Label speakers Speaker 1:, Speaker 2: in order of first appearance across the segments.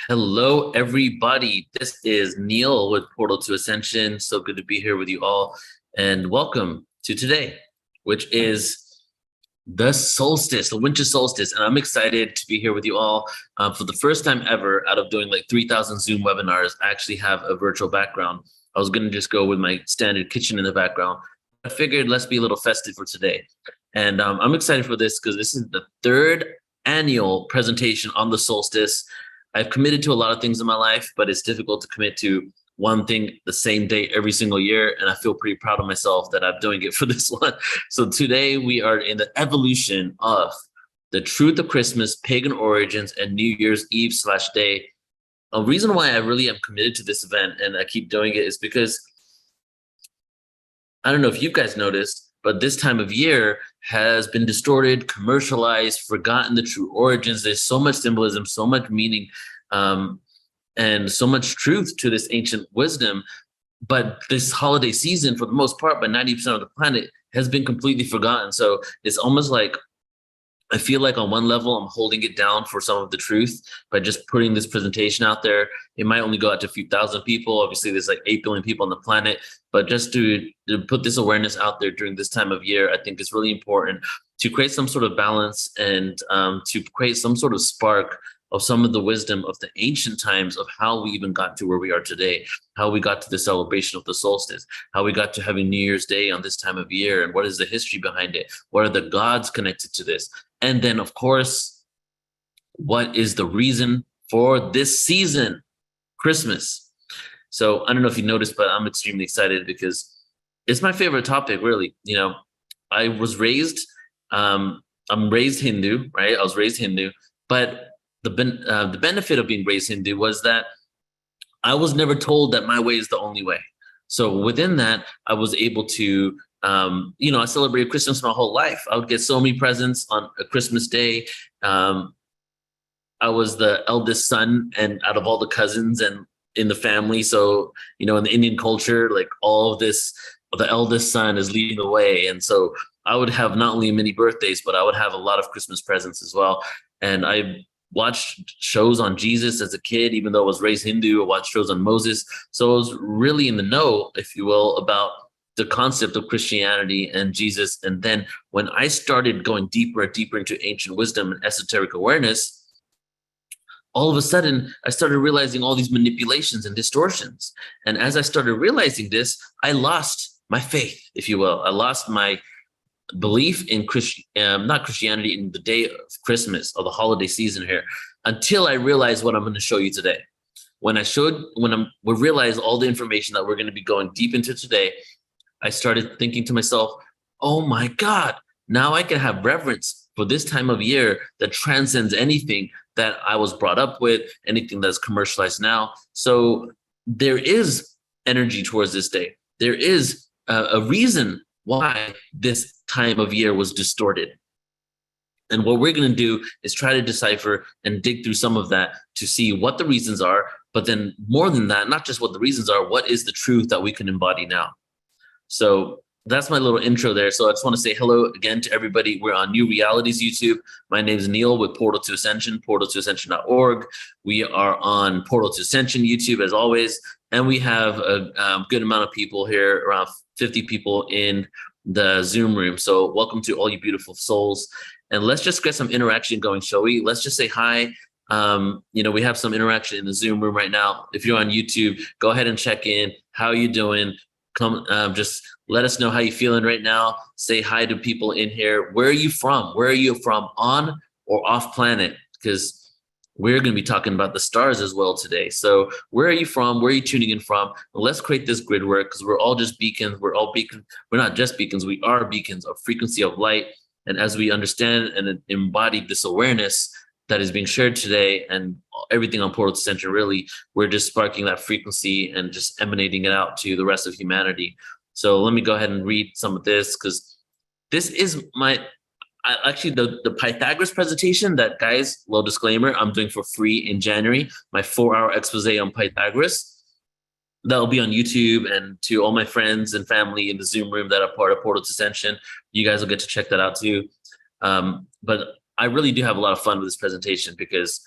Speaker 1: Hello, everybody. This is Neil with Portal to Ascension. So good to be here with you all. And welcome to today, which is the solstice, the winter solstice. And I'm excited to be here with you all. For the first time ever, out of doing like 3,000 Zoom webinars, I actually have a virtual background. I was going to just go with my standard kitchen in the background. I figured let's be a little festive for today. And I'm excited for this because this is the third annual presentation on the solstice. I've committed to a lot of things in my life, but it's difficult to commit to one thing the same day every single year. And I feel pretty proud of myself that I'm doing it for this one. So today we are in the evolution of the truth of Christmas, pagan origins, and New Year's Eve / day. A reason why I really am committed to this event and I keep doing it is because I don't know if you guys noticed, but this time of year has been distorted, commercialized, forgotten the true origins. There's so much symbolism, so much meaning, and so much truth to this ancient wisdom. But this holiday season, for the most part, by 90% of the planet, has been completely forgotten. So it's almost like I feel like on one level, I'm holding it down for some of the truth by just putting this presentation out there. It might only go out to a few thousand people. Obviously, there's like 8 billion people on the planet. But just to put this awareness out there during this time of year, I think it's really important to create some sort of balance and to create some sort of spark of some of the wisdom of the ancient times of how we even got to where we are today, how we got to the celebration of the solstice, how we got to having New Year's Day on this time of year, and what is the history behind it? What are the gods connected to this? And then, of course, what is the reason for this season, Christmas? So I don't know if you noticed, but I'm extremely excited because it's my favorite topic, really. You know, I was raised, I'm raised Hindu, right? I was raised Hindu, but the benefit of being raised Hindu was that I was never told that my way is the only way. So within that, I was able to, I celebrated Christmas my whole life. I would get so many presents on a Christmas day. I was the eldest son, and out of all the cousins and in the family. So, in the Indian culture, like all of this, the eldest son is leading the way. And so I would have not only many birthdays, but I would have a lot of Christmas presents as well. And I watched shows on Jesus as a kid, even though I was raised Hindu. I watched shows on Moses. So I was really in the know, if you will, about the concept of Christianity and Jesus. And then when I started going deeper and deeper into ancient wisdom and esoteric awareness, all of a sudden, I started realizing all these manipulations and distortions. And as I started realizing this, I lost my faith, if you will. I lost my belief in not Christianity, in the day of Christmas or the holiday season here, until I realized what I'm going to show you today. We realized all the information that we're going to be going deep into today, I started thinking to myself, oh my God, now I can have reverence for this time of year that transcends anything that I was brought up with, anything that's commercialized now. So there is energy towards this day. There is a reason why this time of year was distorted. And what we're going to do is try to decipher and dig through some of that to see what the reasons are. But then more than that, not just what the reasons are, what is the truth that we can embody now? So that's my little intro there. So I just want to say hello again to everybody. We're on New Realities YouTube. My name is Neil with Portal to Ascension, portaltoascension.org. We are on Portal to Ascension YouTube as always. And we have a good amount of people here, around 50 people in the Zoom room. So welcome to all you beautiful souls. And let's just get some interaction going, shall we? Let's just say hi. We have some interaction in the Zoom room right now. If you're on YouTube, go ahead and check in. How are you doing? Come, just let us know how you're feeling right now. Say hi to people in here. Where are you from? Where are you from, on or off planet? Because we're going to be talking about the stars as well today. So where are you from? Where are you tuning in from? Well, let's create this grid work because we're all just beacons. We're all beacons. We're not just beacons. We are beacons of frequency of light. And as we understand and embody this awareness that is being shared today and everything on Portal to Ascension, really, we're just sparking that frequency and just emanating it out to the rest of humanity. So let me go ahead and read some of this because this is the Pythagoras presentation that, guys, little disclaimer, I'm doing for free in January, my 4-hour expose on Pythagoras. That'll be on YouTube, and to all my friends and family in the Zoom room that are part of Portal to Ascension, you guys will get to check that out too. But I really do have a lot of fun with this presentation because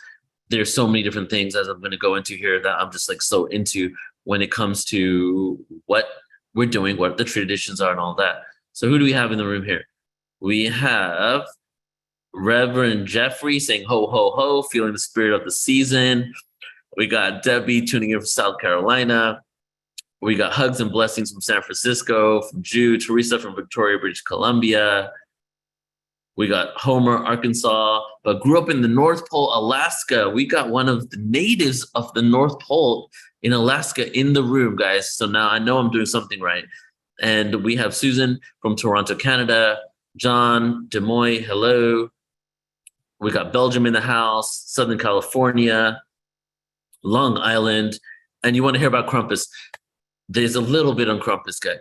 Speaker 1: there's so many different things, as I'm going to go into here, that I'm just like so into when it comes to what we're doing, what the traditions are, and all that. So who do we have in the room here? We have Reverend Jeffrey saying ho ho ho, feeling the spirit of the season. We got Debbie tuning in from South Carolina. We got hugs and blessings from San Francisco, from Jude, Teresa from Victoria, British Columbia. We got Homer, Arkansas, but grew up in the North Pole, Alaska. We got one of the natives of the North Pole in Alaska in the room, guys. So now I know I'm doing something right. And we have Susan from Toronto, Canada. John, Des Moines, hello. We got Belgium in the house, Southern California, Long Island. And you want to hear about Krampus? There's a little bit on Krampus, guy,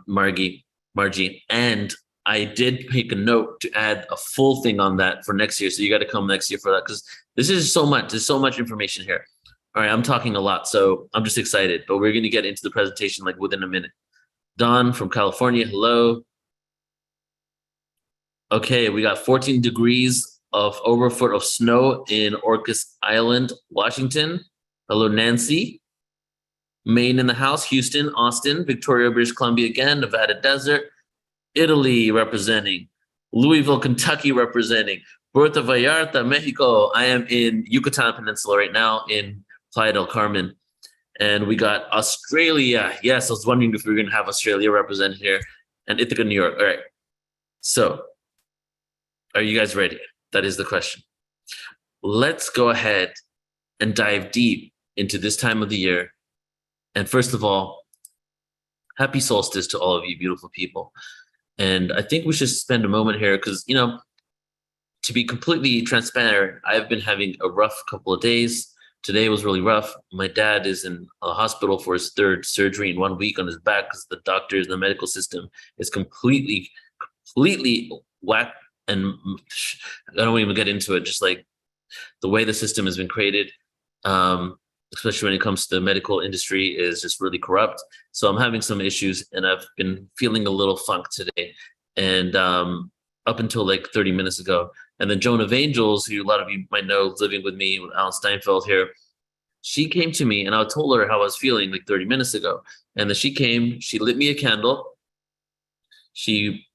Speaker 1: Margie. And I did make a note to add a full thing on that for next year. So you got to come next year for that, because this is so much. There's so much information here. All right, I'm talking a lot, so I'm just excited. But we're going to get into the presentation like within a minute. Don from California, hello. Okay, we got 14 degrees of over a foot of snow in Orcas Island, Washington. Hello, Nancy. Maine in the house, Houston, Austin, Victoria, British Columbia again, Nevada Desert, Italy representing, Louisville, Kentucky representing, Puerto Vallarta, Mexico. I am in Yucatan Peninsula right now in Playa del Carmen. And we got Australia. Yes, I was wondering if we were going to have Australia represented here, and Ithaca, New York. All right. So are you guys ready? That is the question. Let's go ahead and dive deep into this time of the year. And first of all, happy solstice to all of you beautiful people. And I think we should spend a moment here because, you know, to be completely transparent, I've been having a rough couple of days. Today was really rough. My dad is in a hospital for his third surgery in 1 week on his back because the doctors, the medical system is completely whacked. And I don't even get into it. Just like the way the system has been created, especially when it comes to the medical industry, is just really corrupt. So I'm having some issues, and I've been feeling a little funk today, and up until like 30 minutes ago. And then Joan of Angels, who a lot of you might know, living with me with Alan Steinfeld here, she came to me, and I told her how I was feeling like 30 minutes ago. And then she came, she lit me a candle, she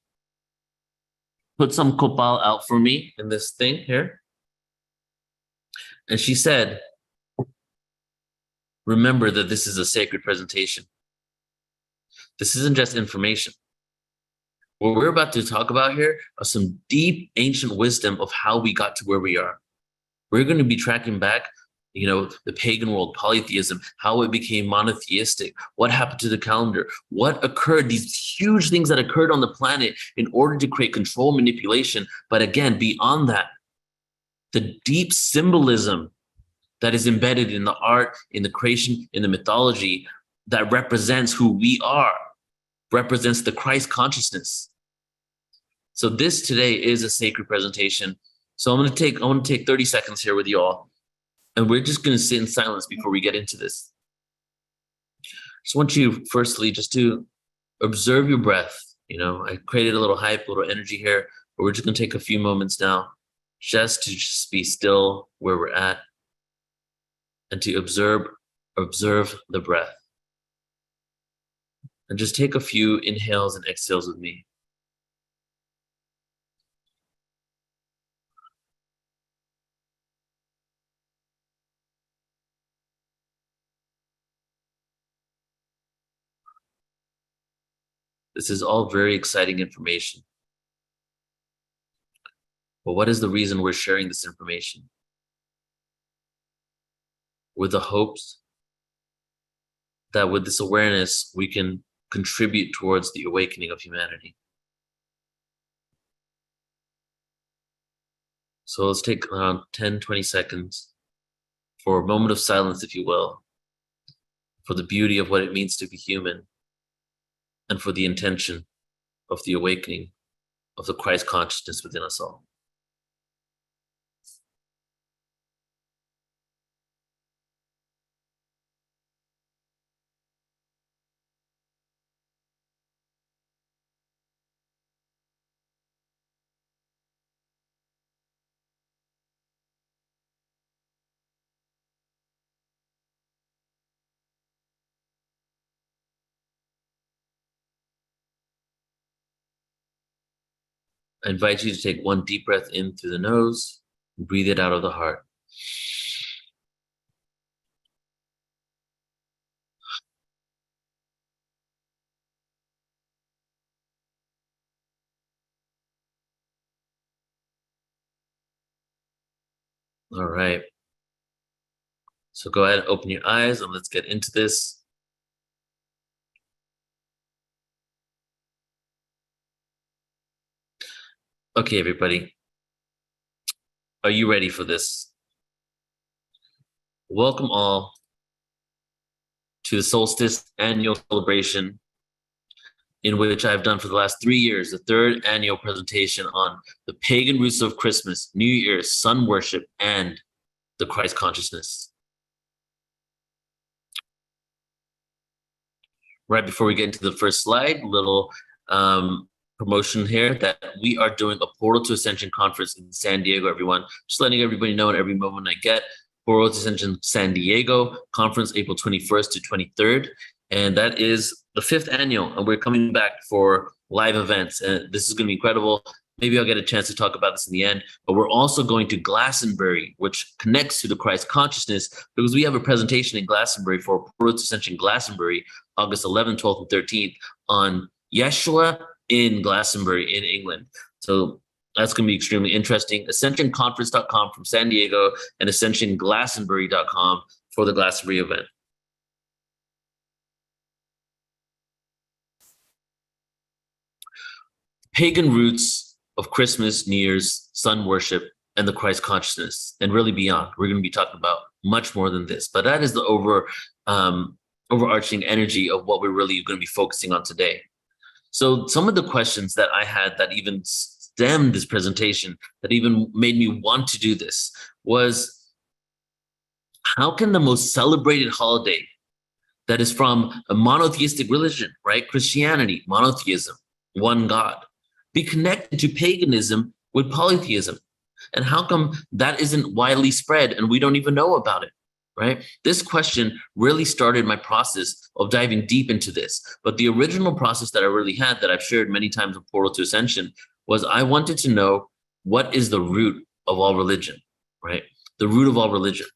Speaker 1: put some copal out for me in this thing here, and she said, remember that this is a sacred presentation. This isn't just information. What we're about to talk about here are some deep ancient wisdom of how we got to where we are. We're going to be tracking back, you know, the pagan world, polytheism, how it became monotheistic, what happened to the calendar, what occurred, these huge things that occurred on the planet in order to create control, manipulation. But again, beyond that, the deep symbolism that is embedded in the art, in the creation, in the mythology that represents who we are, represents the Christ consciousness. So this today is a sacred presentation. So I want to take 30 seconds here with you all, and we're just going to sit in silence before we get into this. Just want you firstly just to observe your breath. You know, I created a little hype, a little energy here, but we're just going to take a few moments now just to just be still where we're at, and to observe the breath. And just take a few inhales and exhales with me. This is all very exciting information. But what is the reason we're sharing this information? With the hopes that with this awareness, we can contribute towards the awakening of humanity. So let's take around 10, 20 seconds for a moment of silence, if you will, for the beauty of what it means to be human, and for the intention of the awakening of the Christ consciousness within us all. I invite you to take one deep breath in through the nose and breathe it out of the heart. All right. So go ahead and open your eyes and let's get into this. Okay, everybody. Are you ready for this? Welcome all to the solstice annual celebration, in which I've done for the last 3 years, the third annual presentation on the pagan roots of Christmas, New Year, sun worship, and the Christ consciousness. Right before we get into the first slide, little promotion here that we are doing a Portal to Ascension conference in San Diego, everyone. Just letting everybody know at every moment I get. Portal to Ascension San Diego conference, April 21st to 23rd. And that is the 5th annual. And we're coming back for live events. And this is going to be incredible. Maybe I'll get a chance to talk about this in the end. But we're also going to Glastonbury, which connects to the Christ consciousness, because we have a presentation in Glastonbury for Portal to Ascension Glastonbury, August 11th, 12th, and 13th on Yeshua in Glastonbury in England. So that's going to be extremely interesting. AscensionConference.com from San Diego and AscensionGlastonbury.com for the Glastonbury event. Pagan roots of Christmas, New Year's, sun worship, and the Christ consciousness, and really beyond. We're going to be talking about much more than this, but that is the overarching energy of what we're really going to be focusing on today. So some of the questions that I had that even stemmed this presentation, that even made me want to do this, was how can the most celebrated holiday that is from a monotheistic religion, right? Christianity, monotheism, one God, be connected to paganism with polytheism? And how come that isn't widely spread and we don't even know about it, right? This question really started my process of diving deep into this. But the original process that I really had, that I've shared many times with Portal to Ascension, was I wanted to know what is the root of all religion, right? The root of all religion.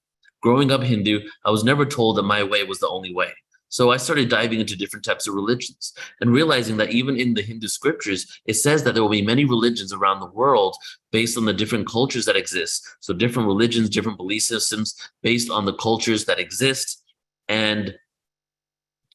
Speaker 1: Growing up Hindu, I was never told that my way was the only way. So I started diving into different types of religions and realizing that even in the Hindu scriptures, it says that there will be many religions around the world based on the different cultures that exist. So different religions, different belief systems based on the cultures that exist. And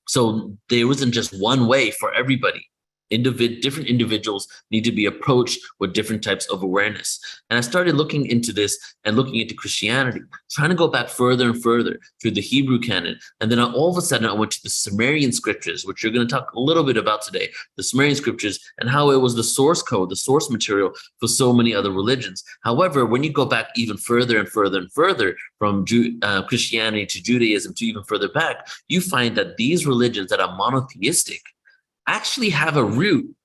Speaker 1: so there wasn't just one way for everybody. Different individuals need to be approached with different types of awareness. And I started looking into this and looking into Christianity, trying to go back further and further through the Hebrew canon. And then all of a sudden I went to the Sumerian scriptures, which you're going to talk a little bit about today, the Sumerian scriptures, and how it was the source code, the source material for so many other religions. However, when you go back even further and further and further from Christianity to Judaism to even further back, you find that these religions that are monotheistic actually have a root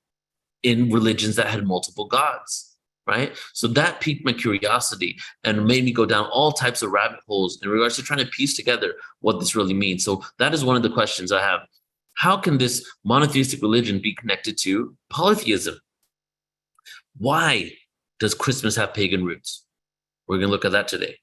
Speaker 1: in religions that had multiple gods, right? So that piqued my curiosity and made me go down all types of rabbit holes in regards to trying to piece together what this really means. So that is one of the questions I have. How can this monotheistic religion be connected to polytheism? Why does Christmas have pagan roots? We're going to look at that today.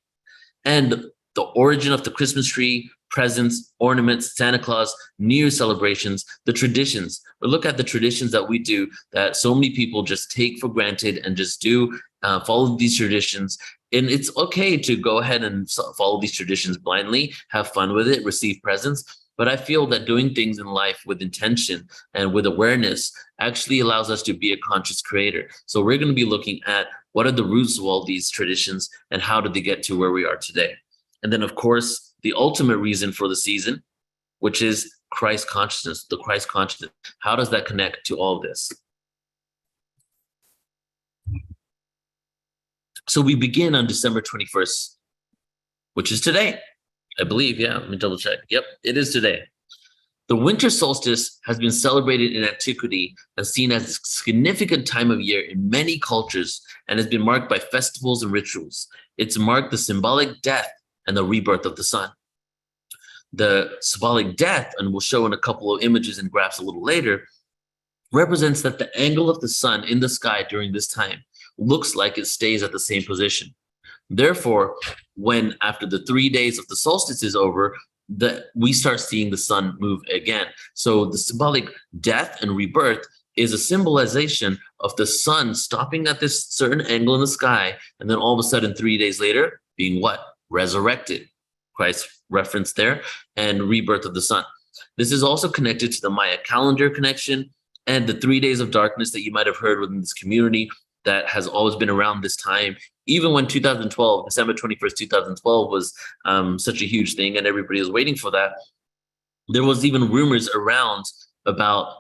Speaker 1: And the origin of the Christmas tree, presents, ornaments, Santa Claus, New Year celebrations, the traditions. We'll look at the traditions that we do that so many people just take for granted and just do follow these traditions. And it's okay to go ahead and follow these traditions blindly, have fun with it, receive presents. But I feel that doing things in life with intention and with awareness actually allows us to be a conscious creator. So we're going to be looking at what are the roots of all these traditions and how did they get to where we are today. And then, of course, the ultimate reason for the season, which is Christ consciousness, the Christ consciousness. How does that connect to all of this? So we begin on December 21st, which is today, I believe. Yeah, let me double check. Yep, it is today. The winter solstice has been celebrated in antiquity and seen as a significant time of year in many cultures and has been marked by festivals and rituals. It's marked the symbolic death and the rebirth of the sun. The symbolic death, and we'll show in a couple of images and graphs a little later, represents that the angle of the sun in the sky during this time looks like it stays at the same position. Therefore, when after the 3 days of the solstice is over, we start seeing the sun move again. So the symbolic death and rebirth is a symbolization of the sun stopping at this certain angle in the sky, and then all of a sudden 3 days later being what? Resurrected. Christ reference there, and rebirth of the sun. This is also connected to the Maya calendar connection and the 3 days of darkness that you might have heard within this community that has always been around this time. Even when 2012, December 21st, 2012 was such a huge thing and everybody was waiting for that, there was even rumors around about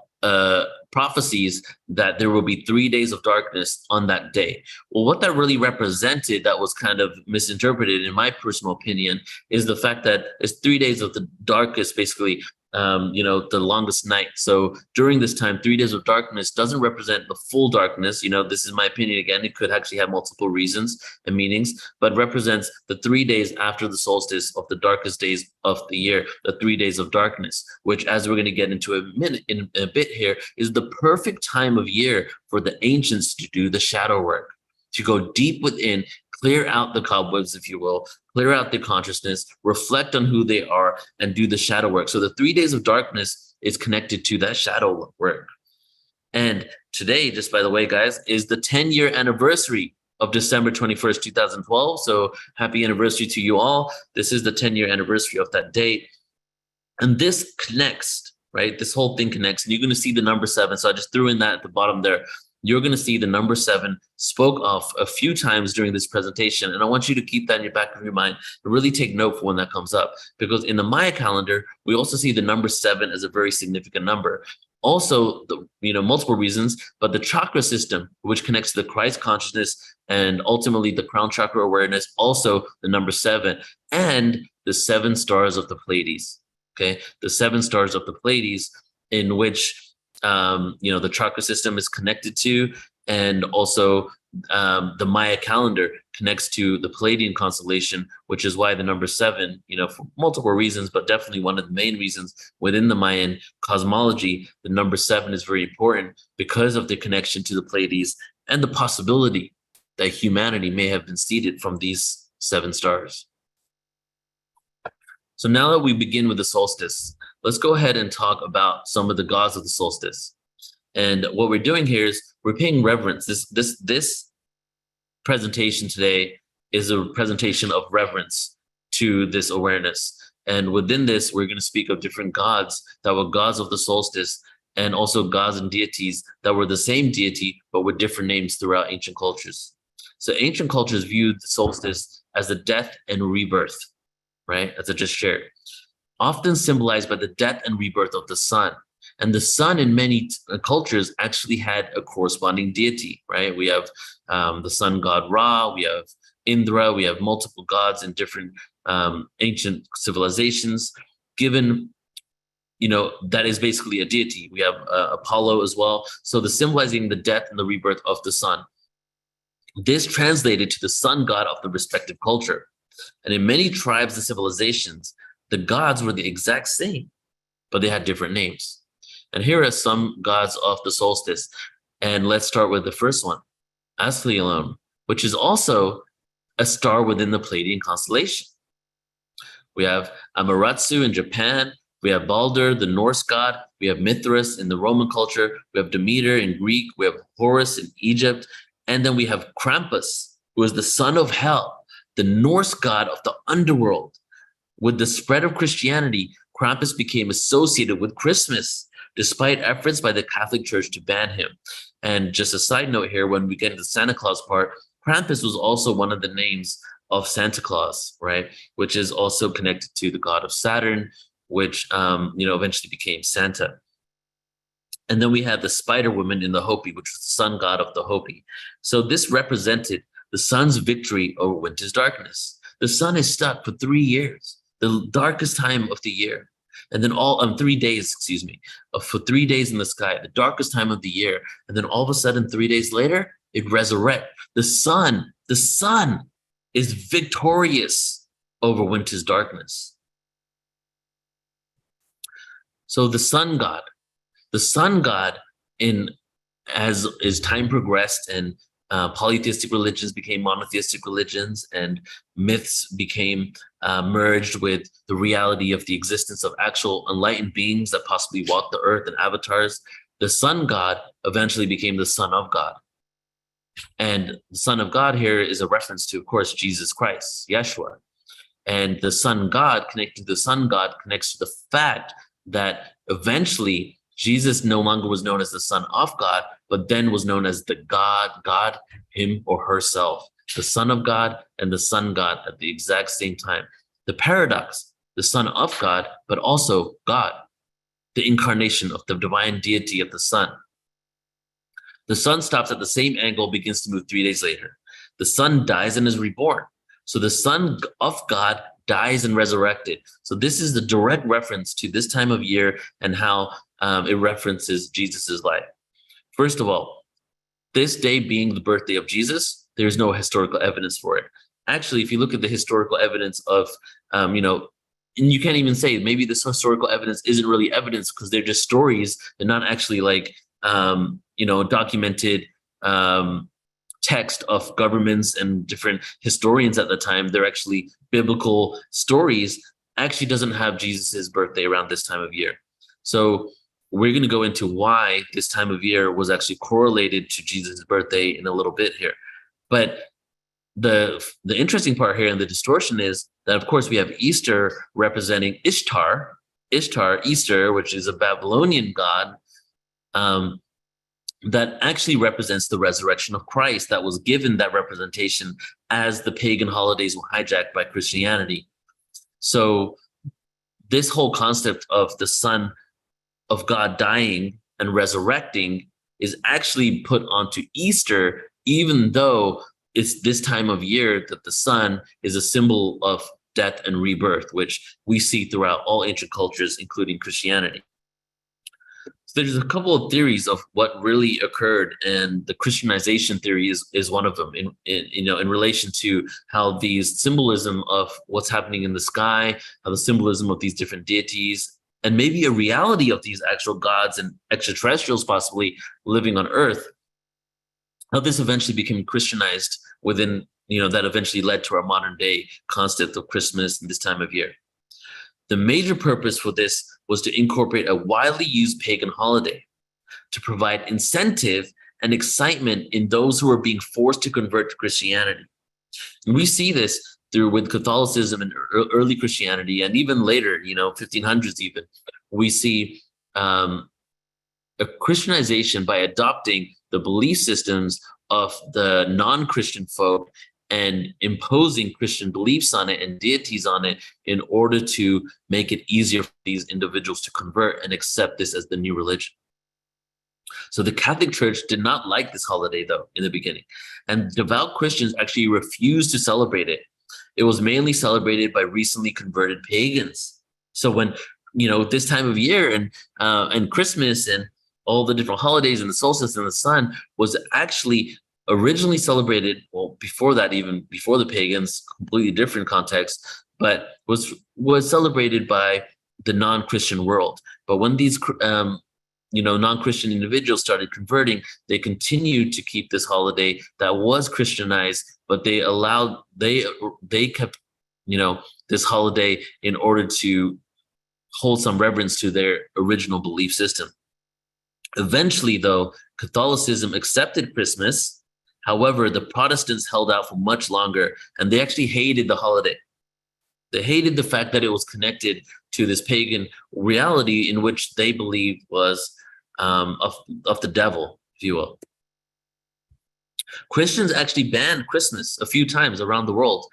Speaker 1: prophecies that there will be 3 days of darkness on that day. Well, what that really represented that was kind of misinterpreted, in my personal opinion, is the fact that it's 3 days of the darkest, basically, the longest night. So during this time, 3 days of darkness doesn't represent the full darkness. This is my opinion again. It could actually have multiple reasons and meanings, but represents the 3 days after the solstice of the darkest days of the year, the 3 days of darkness, which, as we're going to get into in a bit here, is the perfect time of year for the ancients to do the shadow work, to go deep within, clear out the cobwebs, if you will, clear out their consciousness, reflect on who they are, and do the shadow work. So the 3 days of darkness is connected to that shadow work. And today, just by the way, guys, is the 10-year anniversary of December 21st, 2012. So happy anniversary to you all. This is the 10-year anniversary of that date. And this connects, right? This whole thing connects. And you're going to see the number 7. So I just threw in that at the bottom there. You're going to see the number 7 spoke of a few times during this presentation. And I want you to keep that in your back of your mind and really take note for when that comes up. Because in the Maya calendar, we also see the number 7 as a very significant number. Also, multiple reasons, but the chakra system, which connects to the Christ consciousness and ultimately the crown chakra awareness, also the number 7, and the 7 stars of the Pleiades. Okay, the 7 stars of the Pleiades, in which the chakra system is connected to, and also the Maya calendar connects to the Palladian constellation, which is why the number 7, for multiple reasons, but definitely one of the main reasons within the Mayan cosmology, the number 7 is very important because of the connection to the Pleiades and the possibility that humanity may have been seeded from these 7 stars. So now that we begin with the solstice, let's go ahead and talk about some of the gods of the solstice. And what we're doing here is we're paying reverence. This presentation today is a presentation of reverence to this awareness. And within this, we're going to speak of different gods that were gods of the solstice, and also gods and deities that were the same deity, but with different names throughout ancient cultures. So ancient cultures viewed the solstice as the death and rebirth, right? As I just shared, often symbolized by the death and rebirth of the sun. And the sun in many cultures actually had a corresponding deity, right? We have the sun god Ra, we have Indra, we have multiple gods in different ancient civilizations, given, that is basically a deity. We have Apollo as well. So the symbolizing the death and the rebirth of the sun. This translated to the sun god of the respective culture. And in many tribes and civilizations, the gods were the exact same, but they had different names. And here are some gods of the solstice. And let's start with the first one, Aslielum, which is also a star within the Pleiadian constellation. We have Amaterasu in Japan. We have Baldur, the Norse god. We have Mithras in the Roman culture. We have Demeter in Greek. We have Horus in Egypt. And then we have Krampus, who is the son of hell, the Norse god of the underworld. With the spread of Christianity, Krampus became associated with Christmas, despite efforts by the Catholic Church to ban him. And just a side note here, when we get to the Santa Claus part, Krampus was also one of the names of Santa Claus, right? Which is also connected to the god of Saturn, which eventually became Santa. And then we have the Spider Woman in the Hopi, which was the sun god of the Hopi. So this represented the sun's victory over winter's darkness. The sun is stuck for 3 years, the darkest time of the year. And then 3 days, for 3 days in the sky, the darkest time of the year. And then all of a sudden, 3 days later, it resurrects. The sun is victorious over winter's darkness. So the sun god in as time progressed and polytheistic religions became monotheistic religions and myths became merged with the reality of the existence of actual enlightened beings that possibly walk the earth and avatars, the sun god eventually became the Son of God. And the Son of God here is a reference to, of course, Jesus Christ, Yeshua. And the Son God, connected to the Sun God, connects to the fact that eventually Jesus no longer was known as the Son of God, but then was known as the God, him or herself, the Son of God and the Sun God at the exact same time. The paradox, the Son of God, but also God, the incarnation of the divine deity of the Son. The sun stops at the same angle, begins to move 3 days later. The sun dies and is reborn. So the Son of God dies and resurrected. So this is the direct reference to this time of year and how it references Jesus's life. First of all, this day being the birthday of Jesus, there's no historical evidence for it. Actually, if you look at the historical evidence of, and you can't even say maybe this historical evidence isn't really evidence because they're just stories. They're not actually like, documented text of governments and different historians at the time. They're actually biblical stories. Actually doesn't have Jesus's birthday around this time of year. So we're going to go into why this time of year was actually correlated to Jesus' birthday in a little bit here. But the interesting part here in the distortion is that, of course, we have Easter representing Ishtar, Easter, which is a Babylonian god, that actually represents the resurrection of Christ, that was given that representation as the pagan holidays were hijacked by Christianity. So this whole concept of the Son of God dying and resurrecting is actually put onto Easter, even though it's this time of year that the sun is a symbol of death and rebirth, which we see throughout all ancient cultures, including Christianity. So there's a couple of theories of what really occurred, and the Christianization theory is one of them. In relation to how these symbolism of what's happening in the sky, how the symbolism of these different deities, and maybe a reality of these actual gods and extraterrestrials possibly living on Earth, how this eventually became Christianized within, that eventually led to our modern day concept of Christmas and this time of year. The major purpose for this was to incorporate a widely used pagan holiday to provide incentive and excitement in those who are being forced to convert to Christianity. And we see this with Catholicism and early Christianity, and even later, 1500s even, we see a Christianization by adopting the belief systems of the non-Christian folk and imposing Christian beliefs on it and deities on it in order to make it easier for these individuals to convert and accept this as the new religion. So the Catholic Church did not like this holiday, though, in the beginning. And devout Christians actually refused to celebrate it. It was mainly celebrated by recently converted pagans. So when, this time of year and Christmas and all the different holidays and the solstice and the sun was actually originally celebrated, well, before that, even before the pagans, completely different context, but was celebrated by the non-Christian world. But when these non-Christian individuals started converting, they continued to keep this holiday that was Christianized, but they kept this holiday in order to hold some reverence to their original belief system. Eventually, though, Catholicism accepted Christmas. However, the Protestants held out for much longer, and they actually hated the holiday. They hated the fact that it was connected to this pagan reality in which they believed was of the devil, if you will. Christians actually banned Christmas a few times around the world,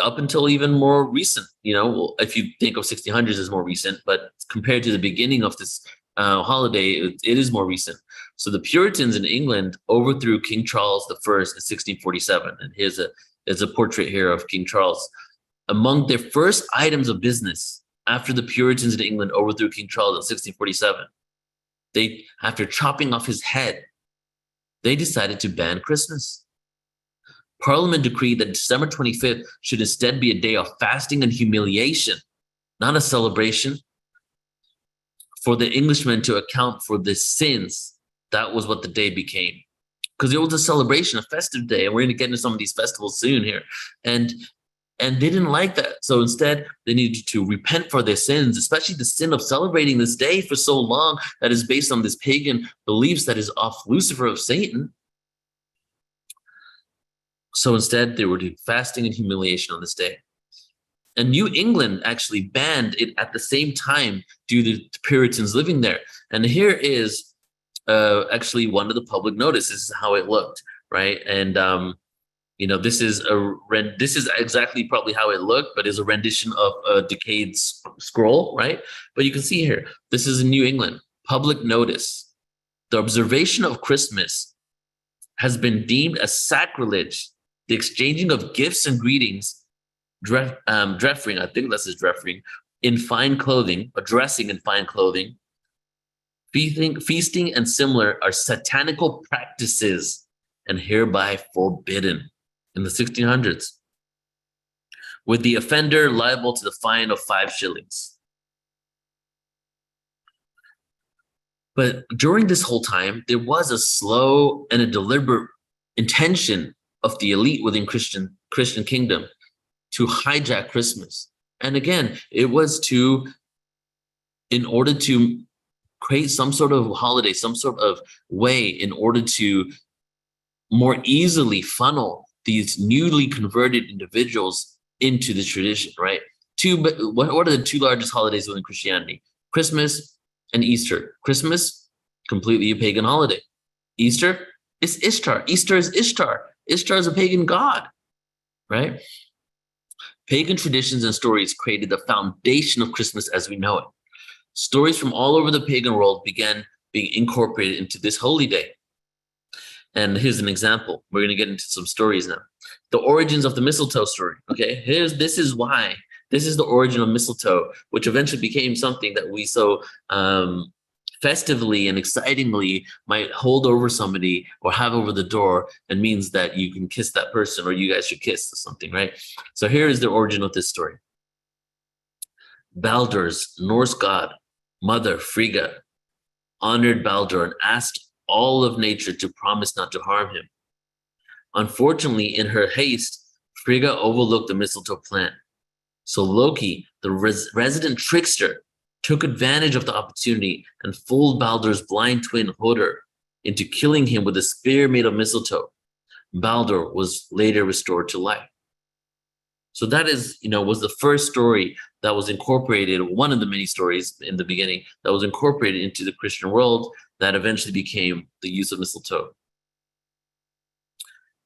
Speaker 1: up until even more recent. If you think of 1600s as more recent, but compared to the beginning of this holiday, it is more recent. So the Puritans in England overthrew King Charles I in 1647. And here's a portrait here of King Charles. Among their first items of business after the Puritans in England overthrew King Charles in 1647, after chopping off his head, they decided to ban Christmas. Parliament decreed that December 25th should instead be a day of fasting and humiliation, not a celebration, for the Englishmen to account for the sins that was what the day became. Because it was a celebration, a festive day, and we're going to get into some of these festivals soon here. And they didn't like that. So instead, they needed to repent for their sins, especially the sin of celebrating this day for so long that is based on this pagan beliefs that is of Lucifer, of Satan. So instead, they were doing fasting and humiliation on this day. And New England actually banned it at the same time due to the Puritans living there. And here is actually one of the public notices. This is how it looked, right? And this is exactly probably how it looked, but is a rendition of a decayed scroll, right? But you can see here, this is in New England, public notice. The observation of Christmas has been deemed as sacrilege. The exchanging of gifts and greetings, dressing, I think this is dressing, in fine clothing, or dressing in fine clothing, feasting and similar are satanical practices and hereby forbidden in the 1600s, with the offender liable to the fine of 5 shillings. But during this whole time, there was a slow and a deliberate intention of the elite within Christian kingdom to hijack Christmas. And again, it was in order to create some sort of holiday, some sort of way in order to more easily funnel these newly converted individuals into the tradition, right? What are the 2 largest holidays within Christianity? Christmas and Easter. Christmas, completely a pagan holiday. Easter is Ishtar. Easter is Ishtar. Ishtar is a pagan god, right? Pagan traditions and stories created the foundation of Christmas as we know it. Stories from all over the pagan world began being incorporated into this holy day. And here's an example. We're going to get into some stories now. The origins of the mistletoe story. Okay, this is why. This is the origin of mistletoe, which eventually became something that we so festively and excitingly might hold over somebody or have over the door, and means that you can kiss that person, or you guys should kiss or something, right? So here is the origin of this story. Baldur's Norse god, mother Frigga, honored Baldur and asked all of nature to promise not to harm him. Unfortunately, in her haste, Frigga overlooked the mistletoe plant. So Loki, the resident trickster, took advantage of the opportunity and fooled Baldur's blind twin Hodor into killing him with a spear made of mistletoe. Baldur was later restored to life. So that was the first story that was incorporated, one of the many stories in the beginning that was incorporated into the Christian world that eventually became the use of mistletoe.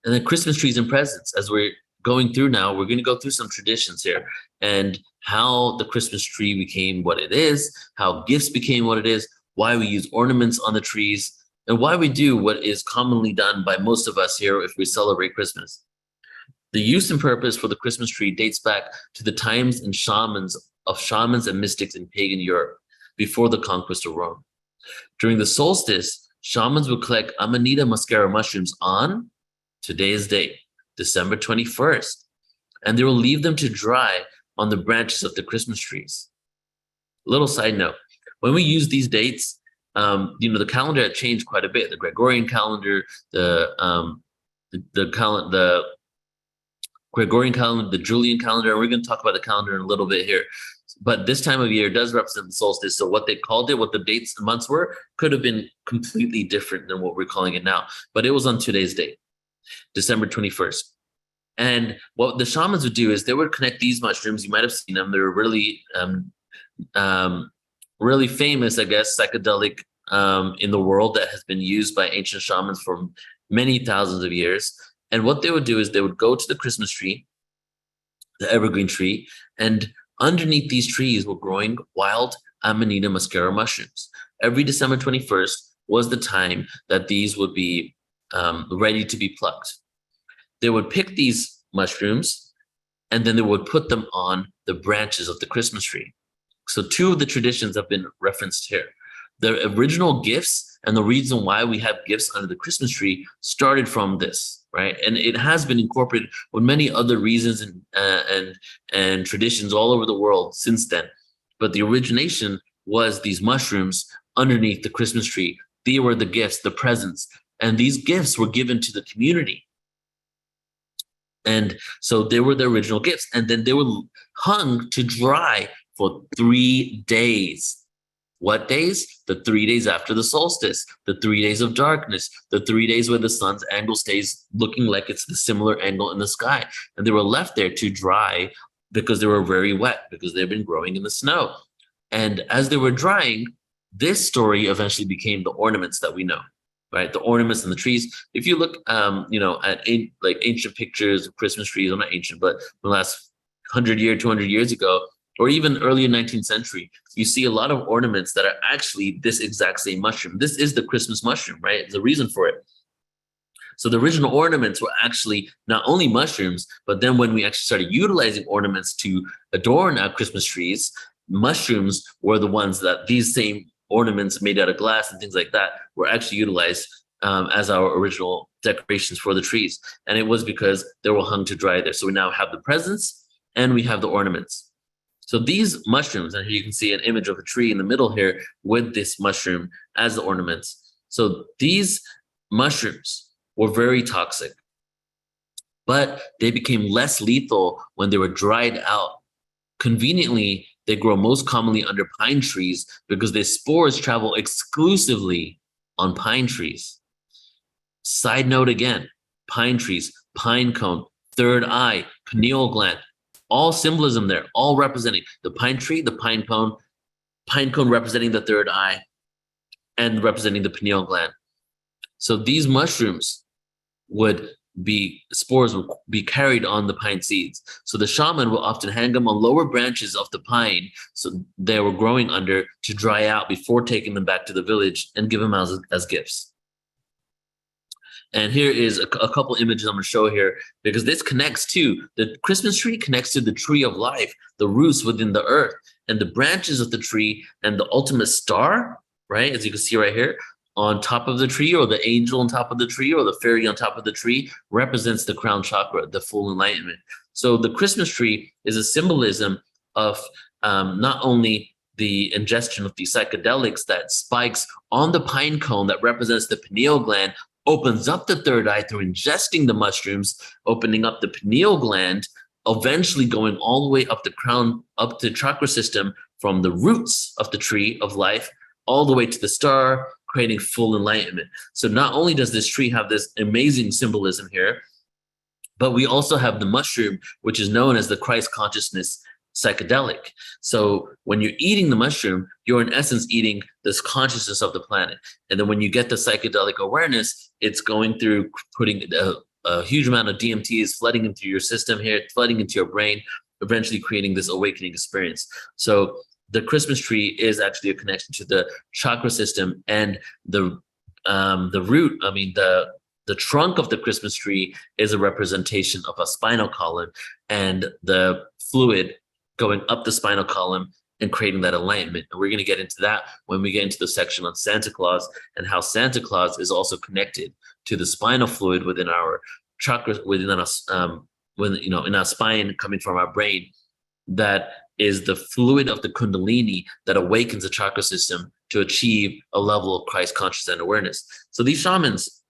Speaker 1: And then Christmas trees and presents. As we're going through now, we're going to go through some traditions here and how the Christmas tree became what it is, how gifts became what it is, why we use ornaments on the trees, and why we do what is commonly done by most of us here if we celebrate Christmas. The use and purpose for the Christmas tree dates back to the times and shamans and mystics in pagan Europe before the conquest of Rome. During the solstice, shamans would collect Amanita muscaria mushrooms on today's date, December 21st, and they will leave them to dry on the branches of the Christmas trees. Little side note, when we use these dates, the calendar had changed quite a bit. The Gregorian calendar, the Gregorian calendar, the Julian calendar, and we're going to talk about the calendar in a little bit here. But this time of year does represent the solstice. So what they called it, what the dates and months were, could have been completely different than what we're calling it now. But it was on today's date, December 21st. And what the shamans would do is they would connect these mushrooms. You might have seen them. They were really, really famous, I guess, psychedelic in the world that has been used by ancient shamans for many thousands of years. And what they would do is they would go to the Christmas tree, the evergreen tree, and underneath these trees were growing wild Amanita muscaria mushrooms. Every December 21st was the time that these would be ready to be plucked. They would pick these mushrooms and then they would put them on the branches of the Christmas tree. So 2 of the traditions have been referenced here. The original gifts and the reason why we have gifts under the Christmas tree started from this, right? And it has been incorporated with many other reasons and traditions all over the world since then. But the origination was these mushrooms underneath the Christmas tree They were the gifts, the presents. And these gifts were given to the community. And so they were the original gifts. And then they were hung to dry for 3 days. What days? The 3 days after the solstice, the 3 days of darkness, the 3 days where the sun's angle stays looking like it's the similar angle in the sky. And they were left there to dry because they were very wet, because they've been growing in the snow. And as they were drying, this story eventually became the ornaments that we know, right? The ornaments and the trees. If you look, at ancient pictures of Christmas trees, or not ancient, but the last 100 years, 200 years ago, or even earlier 19th century, you see a lot of ornaments that are actually this exact same mushroom. This is the Christmas mushroom, right? There's a reason for it. So the original ornaments were actually not only mushrooms, but then when we actually started utilizing ornaments to adorn our Christmas trees, mushrooms were the ones that these same ornaments made out of glass and things like that were actually utilized as our original decorations for the trees. And it was because they were hung to dry there. So we now have the presents and we have the ornaments. So these mushrooms, and here you can see an image of a tree in the middle here with this mushroom as the ornaments. So these mushrooms were very toxic, but they became less lethal when they were dried out. Conveniently, they grow most commonly under pine trees because their spores travel exclusively on pine trees. Side note again, pine trees, pine cone, third eye, pineal gland, all symbolism there, all representing the pine tree, the pine cone representing the third eye, and representing the pineal gland. So these mushrooms spores would be carried on the pine seeds. So the shaman will often hang them on lower branches of the pine, so they were growing under, to dry out before taking them back to the village and give them as gifts. And here is a couple images I'm going to show here, because this connects to the Christmas tree, connects to the tree of life, the roots within the earth, and the branches of the tree, and the ultimate star, right? As you can see right here, on top of the tree, or the angel on top of the tree, or the fairy on top of the tree, represents the crown chakra, the full enlightenment. So the Christmas tree is a symbolism of not only the ingestion of the psychedelics that spikes on the pine cone that represents the pineal gland, opens up the third eye through ingesting the mushrooms, opening up the pineal gland, eventually going all the way up the crown, up the chakra system, from the roots of the tree of life, all the way to the star, creating full enlightenment. So not only does this tree have this amazing symbolism here, but we also have the mushroom, which is known as the Christ consciousness psychedelic. So when you're eating the mushroom, you're in essence eating this consciousness of the planet. And then when you get the psychedelic awareness, it's going through putting a huge amount of DMT is flooding into your system here, flooding into your brain, eventually creating this awakening experience. So the Christmas tree is actually a connection to the chakra system, and the root, the trunk of the Christmas tree is a representation of a spinal column, and the fluid going up the spinal column and creating that alignment. And we're going to get into that when we get into the section on Santa Claus, and how Santa Claus is also connected to the spinal fluid within our chakras, within us, in our spine, coming from our brain. That is the fluid of the Kundalini that awakens the chakra system to achieve a level of Christ consciousness and awareness. So these shamans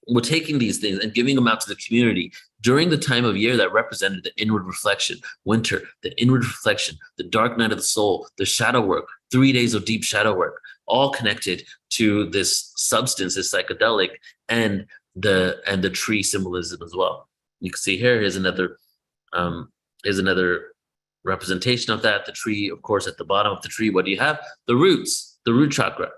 Speaker 1: were taking these things and giving them out to the community during the time of year that represented the inward reflection, winter, the inward reflection, the dark night of the soul, the shadow work, 3 days of deep shadow work, all connected to this substance, this psychedelic, and the tree symbolism as well. You can see here's another representation of that. The tree, of course, at the bottom of the tree, what do you have? The roots, the root chakra.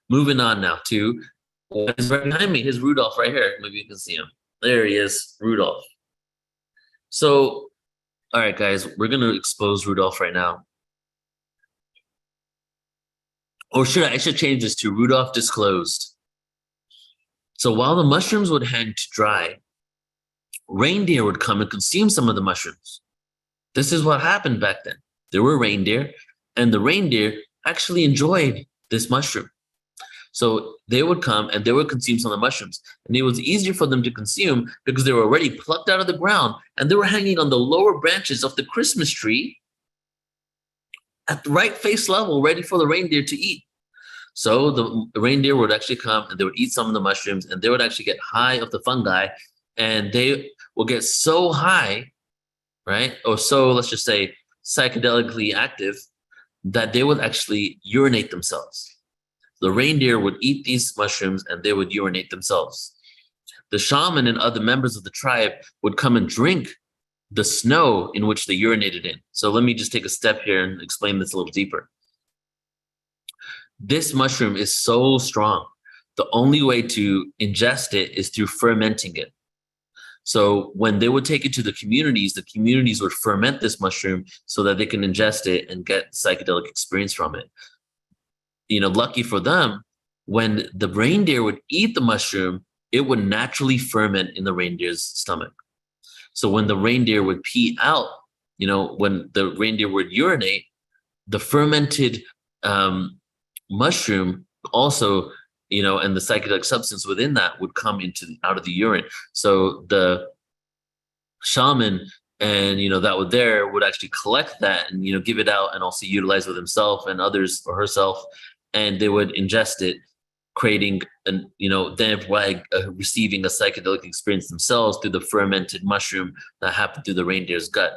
Speaker 1: Moving on now to what is right behind me. Here's Rudolph right here. Maybe you can see him. There he is, Rudolph. So, all right, guys, we're going to expose Rudolph right now. Or I should change this to Rudolph disclosed. So while the mushrooms would hang to dry, reindeer would come and consume some of the mushrooms. This is what happened back then. There were reindeer, and the reindeer actually enjoyed this mushroom. So they would come and they would consume some of the mushrooms. And it was easier for them to consume because they were already plucked out of the ground and they were hanging on the lower branches of the Christmas tree, at the right face level, ready for the reindeer to eat. So the reindeer would actually come and they would eat some of the mushrooms, and they would actually get high of the fungi, and they will get so high, right? Or so, let's just say, psychedelically active, that they would actually urinate themselves. The reindeer would eat these mushrooms and they would urinate themselves. The shaman and other members of the tribe would come and drink the snow in which they urinated in. So let me just take a step here and explain this a little deeper. This mushroom is so strong. The only way to ingest it is through fermenting it. So when they would take it to the communities would ferment this mushroom so that they can ingest it and get psychedelic experience from it. Lucky for them, when the reindeer would eat the mushroom, it would naturally ferment in the reindeer's stomach. So when the reindeer would pee out, when the reindeer would urinate, the fermented mushroom also, and the psychedelic substance within that would come out of the urine. So the shaman and, that would actually collect that and, give it out and also utilize with himself and others or herself. And they would ingest it, creating then by receiving a psychedelic experience themselves through the fermented mushroom that happened through the reindeer's gut.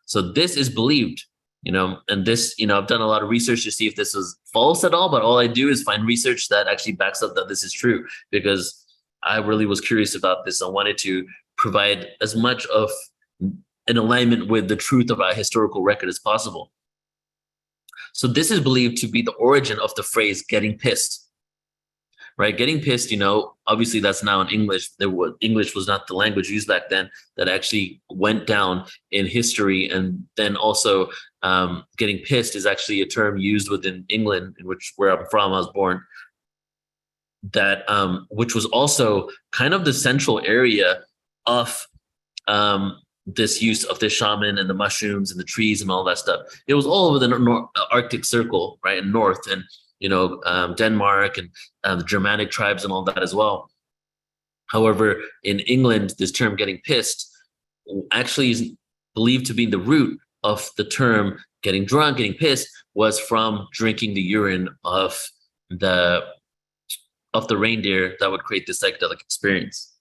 Speaker 1: So this is believed, and this, I've done a lot of research to see if this is false at all, but all I do is find research that actually backs up that this is true, because I really was curious about this. I wanted to provide as much of an alignment with the truth of our historical record as possible. So this is believed to be the origin of the phrase getting pissed, right? Getting pissed, obviously that's now in English. English was not the language used back then. That actually went down in history. And then also getting pissed is actually a term used within England, where I'm from, I was born, that which was also kind of the central area of this use of the shaman and the mushrooms and the trees and all that stuff. It was all over the Arctic Circle, right, in north, and Denmark and the Germanic tribes and all that as well. However, in England, this term "getting pissed" actually is believed to be the root of the term "getting drunk," getting pissed, was from drinking the urine of the reindeer that would create this psychedelic experience.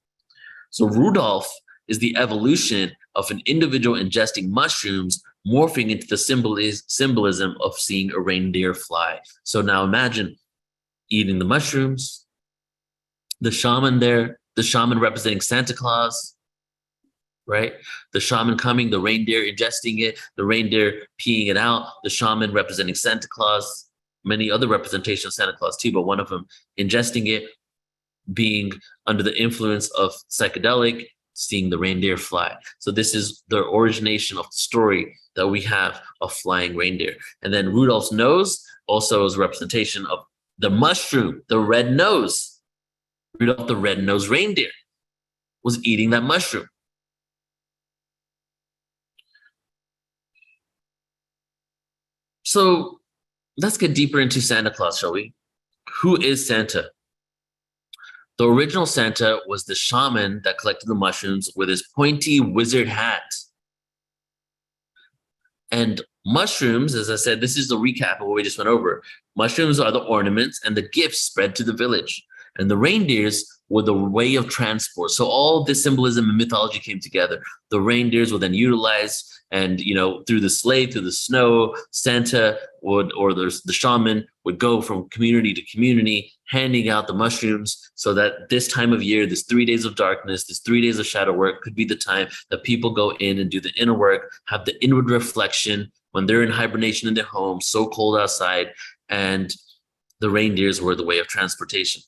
Speaker 1: So Rudolph is the evolution of an individual ingesting mushrooms, morphing into the symbolism of seeing a reindeer fly. So now imagine eating the mushrooms, the shaman representing Santa Claus, right? The shaman coming, the reindeer ingesting it, the reindeer peeing it out, the shaman representing Santa Claus, many other representations of Santa Claus too, but one of them ingesting it, being under the influence of psychedelic, seeing the reindeer fly. So this is the origination of the story that we have of flying reindeer. And then Rudolph's nose also is a representation of the mushroom, the red nose. Rudolph the red-nosed reindeer was eating that mushroom. So let's get deeper into Santa Claus, shall we? Who is Santa? The original Santa was the shaman that collected the mushrooms with his pointy wizard hat. And mushrooms, as I said, this is the recap of what we just went over. Mushrooms are the ornaments and the gifts spread to the village. And the reindeers were the way of transport. So all this symbolism and mythology came together. The reindeers were then utilized, and through the sleigh, through the snow, Santa the shaman would go from community to community, handing out the mushrooms, so that this time of year, this 3 days of darkness, this 3 days of shadow work, could be the time that people go in and do the inner work, have the inward reflection when they're in hibernation in their home, so cold outside, and the reindeers were the way of transportation.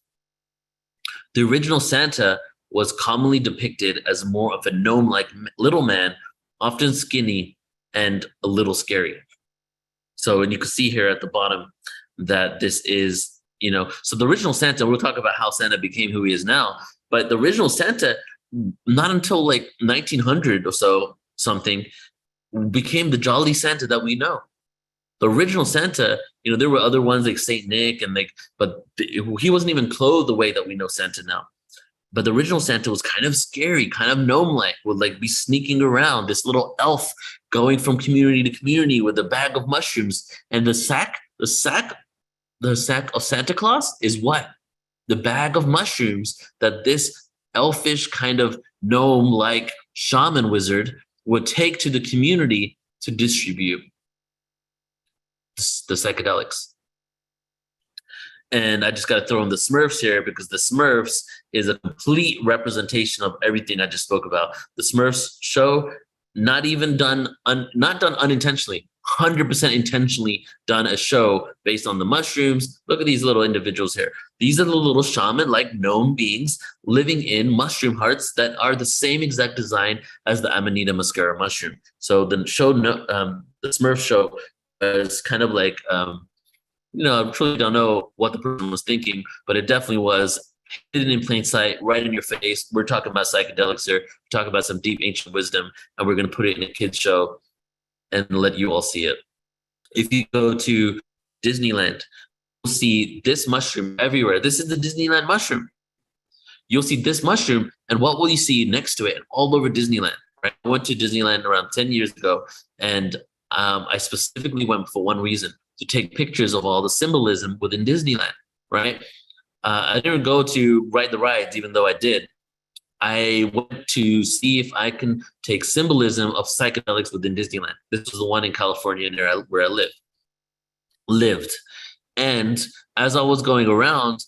Speaker 1: The original Santa was commonly depicted as more of a gnome-like little man, often skinny and a little scary. So, and you can see here at the bottom that this is, so the original Santa, we'll talk about how Santa became who he is now, but the original Santa, not until like 1900 or so something, became the jolly Santa that we know. The original Santa, there were other ones like Saint Nick but he wasn't even clothed the way that we know Santa now. But the original Santa was kind of scary, kind of gnome-like, would be sneaking around, this little elf going from community to community with a bag of mushrooms. And the sack of Santa Claus is what? The bag of mushrooms that this elfish kind of gnome-like shaman wizard would take to the community to distribute the psychedelics. And I just got to throw in the Smurfs here, because the Smurfs is a complete representation of everything I just spoke about. The Smurfs show, not done unintentionally, 100% intentionally done a show based on the mushrooms. Look at these little individuals here. These are the little shaman-like gnome beings living in mushroom hearts that are the same exact design as the Amanita muscaria mushroom. So the show, the Smurf show, is kind of like, I truly don't know what the person was thinking, but it definitely was hidden in plain sight, right in your face. We're talking about psychedelics here. We're talking about some deep ancient wisdom, and we're going to put it in a kid's show and let you all see it. If you go to Disneyland, you'll see this mushroom everywhere. This is the Disneyland mushroom. You'll see this mushroom, and what will you see next to it all over Disneyland? Right? I went to Disneyland around 10 years ago, and I specifically went for one reason, to take pictures of all the symbolism within Disneyland, right? I didn't go to ride the rides, even though I did. I went to see if I can take symbolism of psychedelics within Disneyland. This was the one in California where I lived. And as I was going around,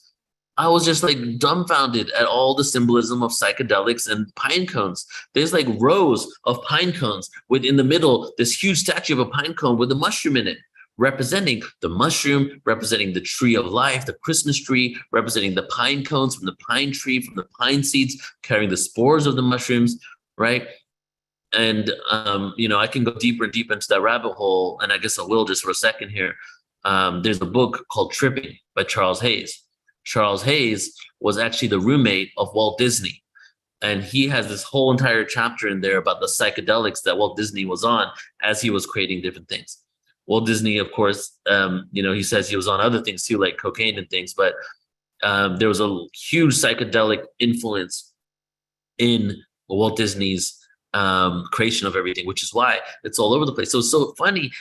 Speaker 1: I was just like dumbfounded at all the symbolism of psychedelics and pine cones. There's like rows of pine cones with, in the middle, this huge statue of a pine cone with a mushroom in it, representing the mushroom, representing the tree of life, the Christmas tree, representing the pine cones from the pine tree, from the pine seeds, carrying the spores of the mushrooms, right? And, I can go deeper and deeper into that rabbit hole, and I guess I will just for a second here. There's a book called Tripping by Charles Hayes. Charles Hayes was actually the roommate of Walt Disney. And he has this whole entire chapter in there about the psychedelics that Walt Disney was on as he was creating different things. Walt Disney, of course, he says he was on other things too, like cocaine and things, but there was a huge psychedelic influence in Walt Disney's creation of everything, which is why it's all over the place. So it's so funny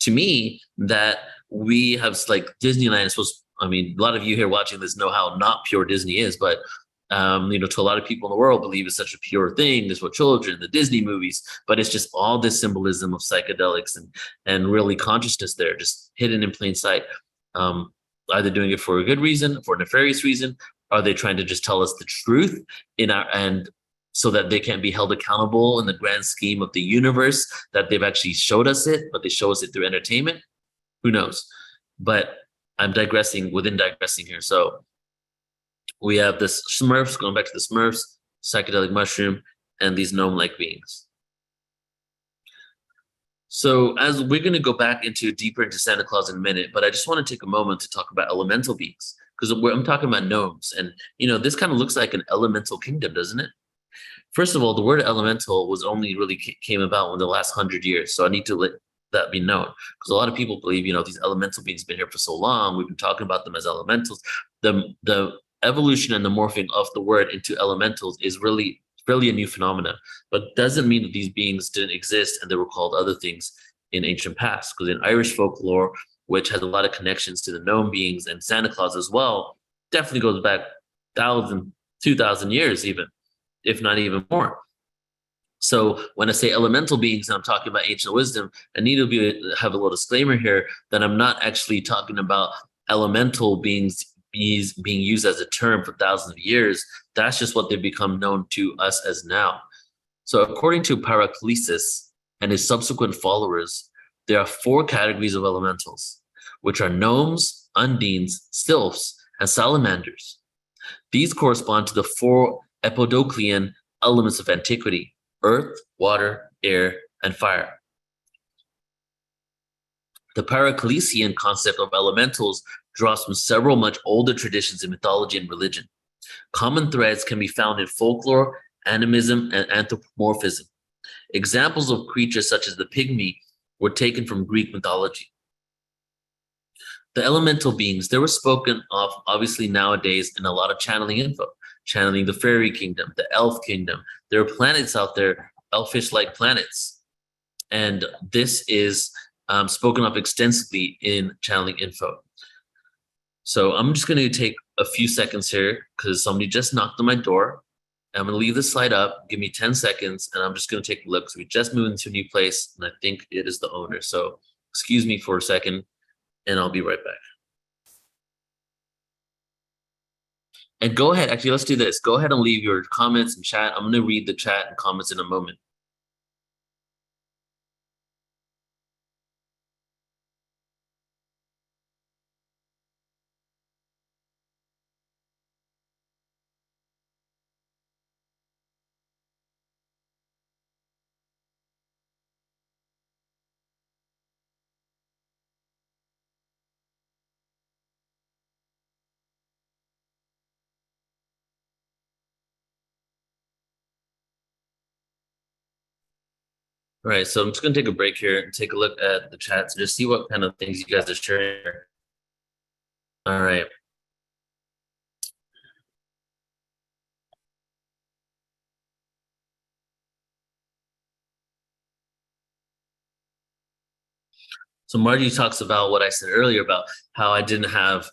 Speaker 1: to me that we have like Disneyland is supposed, a lot of you here watching this know how not pure Disney is, but to a lot of people in the world believe it's such a pure thing. This is what children, the Disney movies, but it's just all this symbolism of psychedelics and really consciousness there, just hidden in plain sight. Either doing it for a good reason, for a nefarious reason. Are they trying to just tell us the truth and so that they can't be held accountable in the grand scheme of the universe, that they've actually showed us it, but they show us it through entertainment? Who knows? But I'm digressing within digressing here. So we have this Smurfs, going back to the Smurfs, psychedelic mushroom, and these gnome-like beings. So as we're going to go back deeper into Santa Claus in a minute, but I just want to take a moment to talk about elemental beings, because I'm talking about gnomes, and this kind of looks like an elemental kingdom, doesn't it? First of all, the word elemental was only really came about in the last 100 years, so I need to let that be known, because a lot of people believe these elemental beings have been here for so long. We've been talking about them as elementals. The evolution and the morphing of the word into elementals is really a new phenomena, but doesn't mean that these beings didn't exist and they were called other things in ancient past. Because in Irish folklore, which has a lot of connections to the gnome beings and Santa Claus as well, definitely goes back 1,000, 2,000 years even, if not even more. So when I say elemental beings and I'm talking about ancient wisdom, I need to have a little disclaimer here that I'm not actually talking about elemental beings being used as a term for thousands of years. That's just what they've become known to us as now. So according to Paracelsus and his subsequent followers, there are 4 categories of elementals, which are gnomes, undines, sylphs, and salamanders. These correspond to the 4 Empedoclean elements of antiquity: earth, water, air, and fire. The Paracelsian concept of elementals draws from several much older traditions in mythology and religion. Common threads can be found in folklore, animism, and anthropomorphism. Examples of creatures such as the pygmy were taken from Greek mythology. The elemental beings, they were spoken of obviously nowadays in a lot of channeling info, channeling the fairy kingdom, the elf kingdom. There are planets out there, elfish-like planets. And this is spoken of extensively in channeling info. So I'm just going to take a few seconds here because somebody just knocked on my door. I'm going to leave the slide up. Give me 10 seconds, and I'm just going to take a look. So we just moved into a new place, and I think it is the owner. So excuse me for a second, and I'll be right back. And go ahead. Actually, let's do this. Go ahead and leave your comments and chat. I'm going to read the chat and comments in a moment. All right, so I'm just gonna take a break here and take a look at the chat to just see what kind of things you guys are sharing. All right. So Margie talks about what I said earlier about how I didn't have,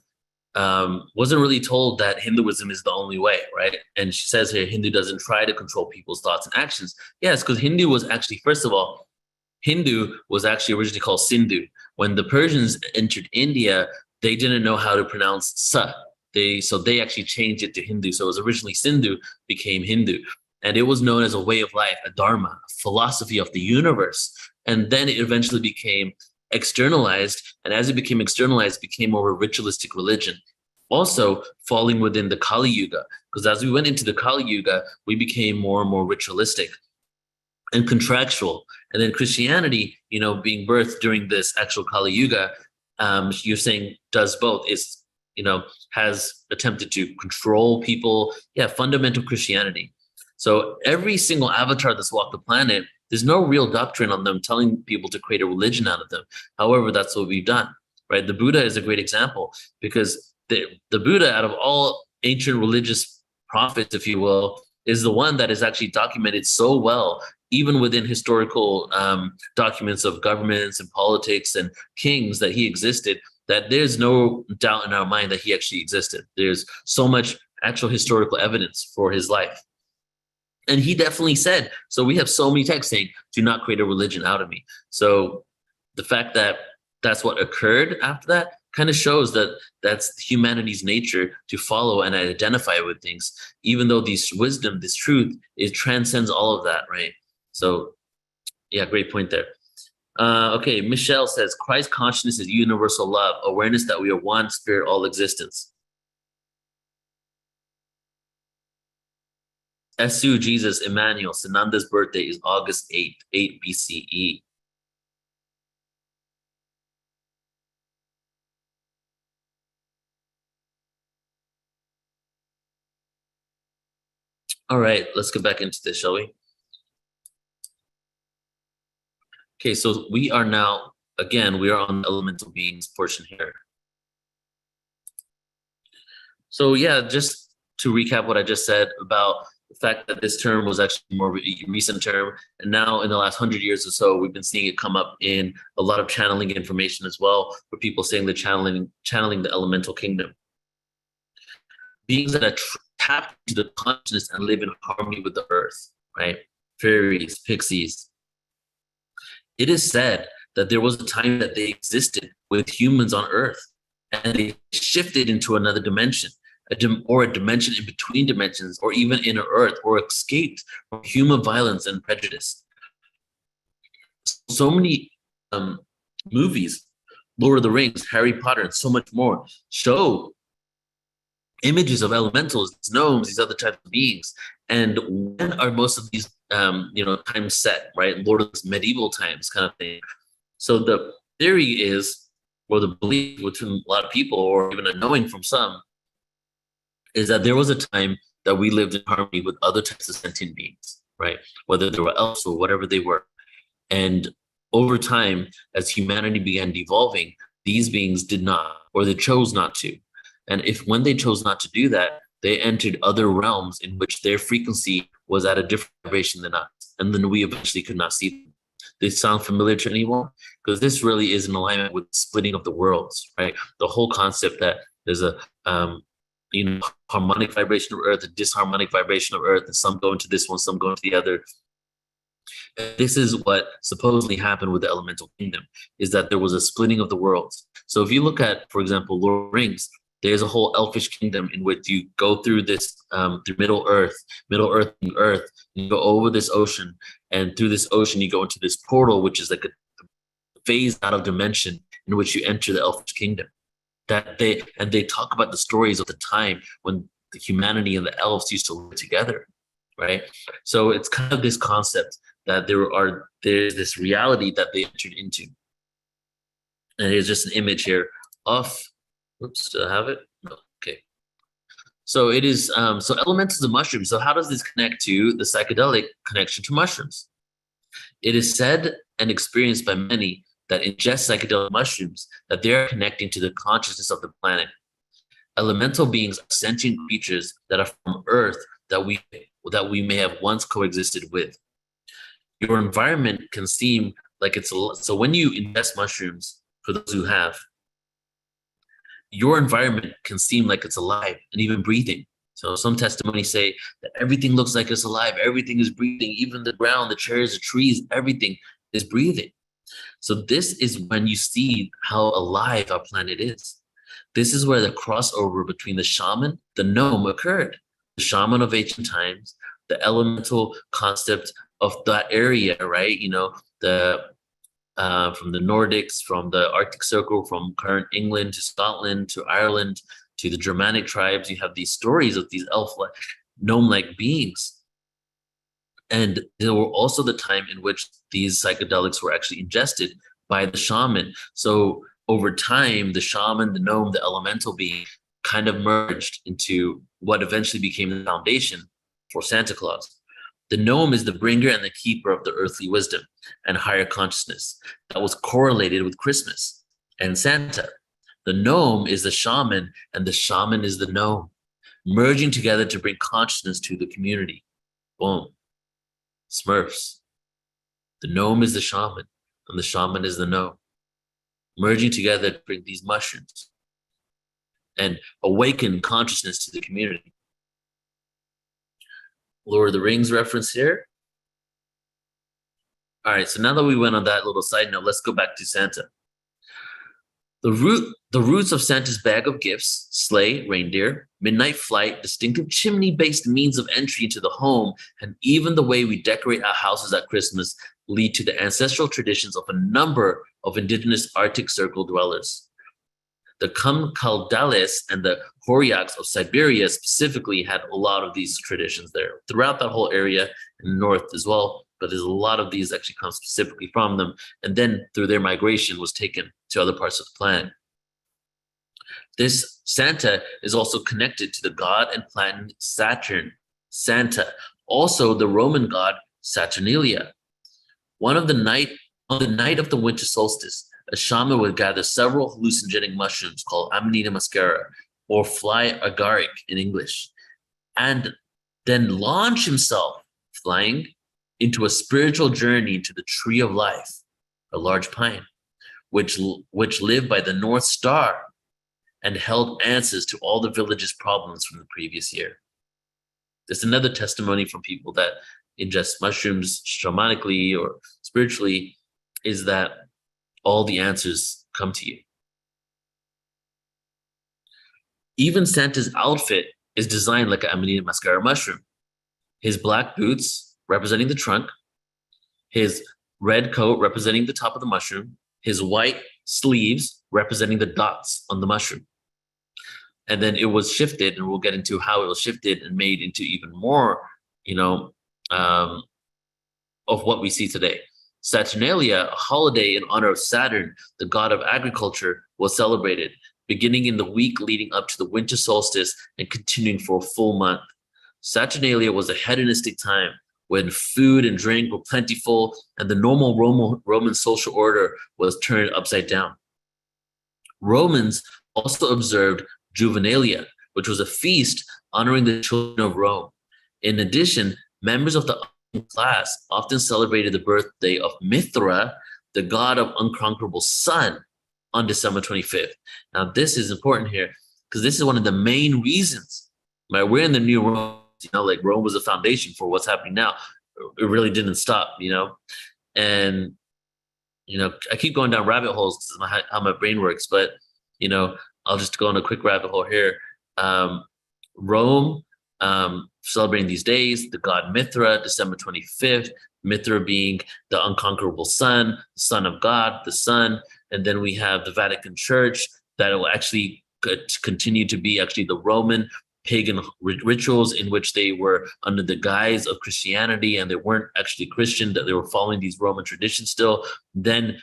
Speaker 1: wasn't really told that Hinduism is the only way, right? And she says here, Hindu doesn't try to control people's thoughts and actions. Yes, because Hindu was actually, first of all, Hindu was actually originally called Sindhu. When the Persians entered India, they didn't know how to pronounce sa. So they actually changed it to Hindu. So it was originally Sindhu, became Hindu. And it was known as a way of life, a dharma, a philosophy of the universe. And then it eventually became externalized. And as it became externalized, it became more a ritualistic religion. Also falling within the Kali Yuga, because as we went into the Kali Yuga, we became more and more ritualistic and contractual. And then Christianity, being birthed during this actual Kali Yuga, you're saying does both, is, has attempted to control people. Yeah, fundamental Christianity. So every single avatar that's walked the planet, there's no real doctrine on them telling people to create a religion out of them. However, that's what we've done, right? The Buddha is a great example because the Buddha, out of all ancient religious prophets, if you will, is the one that is actually documented so well, even within historical documents of governments and politics and kings, that he existed, that there's no doubt in our mind that he actually existed. There's so much actual historical evidence for his life. And he definitely said, so we have so many texts saying, do not create a religion out of me. So the fact that that's what occurred after that kind of shows that that's humanity's nature to follow and identify with things, even though this wisdom, this truth, it transcends all of that, right? So yeah, great point there. Okay, Michelle says, Christ consciousness is universal love, awareness that we are one spirit, all existence. Esu, Jesus, Emmanuel, Sananda's birthday is August 8th, 8 BCE. All right, let's get back into this, shall we? Okay, so we are now, again, we are on the elemental beings portion here. So yeah, just to recap what I just said about the fact that this term was actually a more recent term, and now in the last 100 years or so, we've been seeing it come up in a lot of channeling information as well, for people saying they're channeling the elemental kingdom. Beings that are tapped into the consciousness and live in harmony with the earth, right? Fairies, pixies. It is said that there was a time that they existed with humans on earth, and they shifted into another dimension. Or a dimension in between dimensions, or even inner earth, or escaped from human violence and prejudice. So many movies, Lord of the Rings, Harry Potter, and so much more, show images of elementals, gnomes, these other types of beings. And when are most of these times set, right? Lord of the medieval times kind of thing. So the theory is, or the belief within a lot of people, or even a knowing from some, is that there was a time that we lived in harmony with other types of sentient beings, right? Whether they were elves or whatever they were. And over time, as humanity began devolving, these beings did not, or they chose not to. And when they chose not to do that, they entered other realms in which their frequency was at a different vibration than us. And then we eventually could not see them. this sound familiar to anyone? Because this really is in alignment with the splitting of the worlds, right? The whole concept that there's a harmonic vibration of Earth, a disharmonic vibration of Earth, and some go into this one, some go into the other. And this is what supposedly happened with the elemental kingdom, is that there was a splitting of the worlds. So if you look at, for example, Lord of the Rings, there's a whole elfish kingdom in which you go through this, through Middle Earth, you go over this ocean, and through this ocean you go into this portal, which is like a phase out of dimension in which you enter the elfish kingdom. They talk about the stories of the time when the humanity and the elves used to live together, right? So it's kind of this concept that there's this reality that they entered into. And here's just an image here of, oops, do I have it? No, okay. So it is, so elementals of mushrooms. So how does this connect to the psychedelic connection to mushrooms? It is said and experienced by many that ingest psychedelic mushrooms, that they are connecting to the consciousness of the planet. Elemental beings are sentient creatures that are from Earth that we may have once coexisted with. Your environment can seem like it's so when you ingest mushrooms, for those who have, your environment can seem like it's alive and even breathing. So some testimonies say that everything looks like it's alive, everything is breathing, even the ground, the chairs, the trees, everything is breathing. So this is when you see how alive our planet is. This is where the crossover between the shaman, the gnome occurred. The shaman of ancient times, the elemental concept of that area, right? You know, from the Nordics, from the Arctic Circle, from current England to Scotland to Ireland to the Germanic tribes, you have these stories of these elf-like, gnome-like beings. And there were also the time in which these psychedelics were actually ingested by the shaman. So over time, the shaman, the gnome, the elemental being kind of merged into what eventually became the foundation for Santa Claus. The gnome is the bringer and the keeper of the earthly wisdom and higher consciousness that was correlated with Christmas and Santa. The gnome is the shaman, and the shaman is the gnome, merging together to bring consciousness to the community. Boom. Smurfs. The gnome is the shaman, and the shaman is the gnome, merging together to bring these mushrooms and awaken consciousness to the community. Lord of the Rings reference here. All right, so now that we went on that little side note, let's go back to Santa. The roots of Santa's bag of gifts, sleigh, reindeer, midnight flight, distinctive chimney-based means of entry into the home, and even the way we decorate our houses at Christmas lead to the ancestral traditions of a number of indigenous Arctic Circle dwellers. The Kamkaldales and the Horyaks of Siberia specifically had a lot of these traditions there. Throughout that whole area in the north as well, but there's a lot of these actually come specifically from them, and then through their migration was taken to other parts of the planet. This Santa is also connected to the god and planet Saturn, Santa, also the Roman god Saturnalia. On the night of the winter solstice, a shaman would gather several hallucinogenic mushrooms called Amanita muscaria, or fly agaric in English, and then launch himself flying into a spiritual journey to the tree of life, a large pine, which lived by the North Star and held answers to all the village's problems from the previous year. There's another testimony from people that ingest mushrooms shamanically or spiritually, is that all the answers come to you. Even Santa's outfit is designed like an Amanita muscaria mushroom. His black boots representing the trunk, his red coat representing the top of the mushroom, his white sleeves representing the dots on the mushroom. And then it was shifted, and we'll get into how it was shifted and made into even more, of what we see today. Saturnalia, a holiday in honor of Saturn, the god of agriculture, was celebrated, beginning in the week leading up to the winter solstice and continuing for a full month. Saturnalia was a hedonistic time when food and drink were plentiful and the normal Roman social order was turned upside down. Romans also observed Juvenalia, which was a feast honoring the children of Rome. In addition, members of the class often celebrated the birthday of Mithra, the god of unconquerable sun, on December 25th. Now, this is important here because this is one of the main reasons. Right? We're in the new Rome, like Rome was the foundation for what's happening now. It really didn't stop, and I keep going down rabbit holes because how my brain works, but I'll just go on a quick rabbit hole here. Rome, celebrating these days, the god Mithra, December 25th, Mithra being the unconquerable sun, the son of God, the sun. And then we have the Vatican Church that will actually continue to be actually the Roman pagan rituals in which they were under the guise of Christianity and they weren't actually Christian, that they were following these Roman traditions still. Then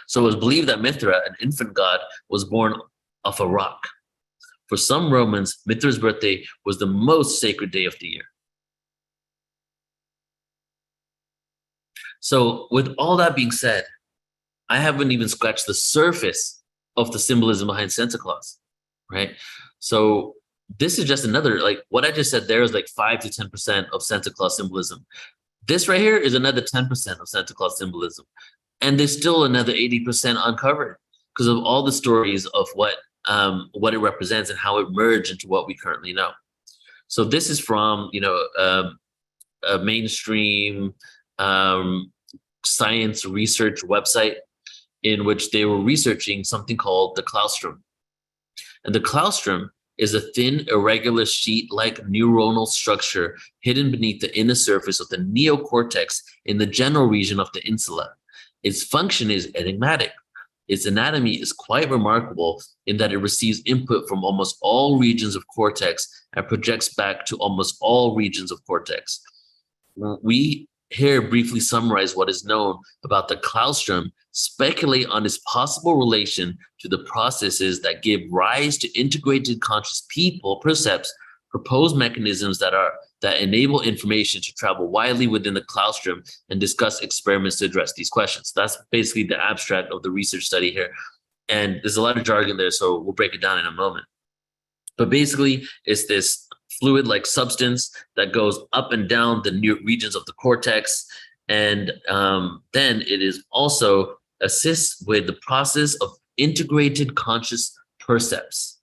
Speaker 1: so it was believed that Mithra, an infant god, was born off a rock. For some Romans, Mithra's birthday was the most sacred day of the year. So with all that being said, I haven't even scratched the surface of the symbolism behind Santa Claus, right? So this is just another, like what I just said there is like 5 to 10% of Santa Claus symbolism. This right here is another 10% of Santa Claus symbolism. And there's still another 80% uncovered because of all the stories of what it represents and how it merged into what we currently know. So this is from, a mainstream science research website in which they were researching something called the claustrum. And the claustrum is a thin, irregular sheet-like neuronal structure hidden beneath the inner surface of the neocortex in the general region of the insula. Its function is enigmatic. Its anatomy is quite remarkable in that it receives input from almost all regions of cortex and projects back to almost all regions of cortex. We here briefly summarize what is known about the claustrum, speculate on its possible relation to the processes that give rise to integrated conscious percepts, propose mechanisms that enable information to travel widely within the claustrum, and discuss experiments to address these questions. That's basically the abstract of the research study here. And there's a lot of jargon there, so we'll break it down in a moment. But basically, it's this fluid-like substance that goes up and down the new regions of the cortex. And then it is also assists with the process of integrated conscious percepts,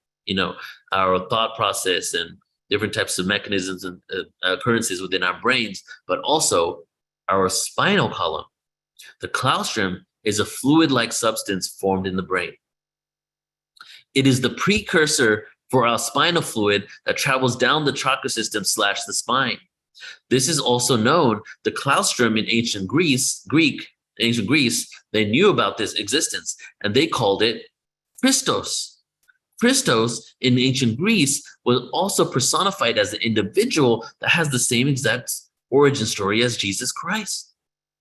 Speaker 1: our thought process and different types of mechanisms and occurrences within our brains, but also our spinal column. The claustrum is a fluid-like substance formed in the brain. It is the precursor for our spinal fluid that travels down the chakra system / the spine. This is also known, the claustrum in ancient Greece, they knew about this existence and they called it Christos. Christos in ancient Greece was also personified as an individual that has the same exact origin story as Jesus Christ.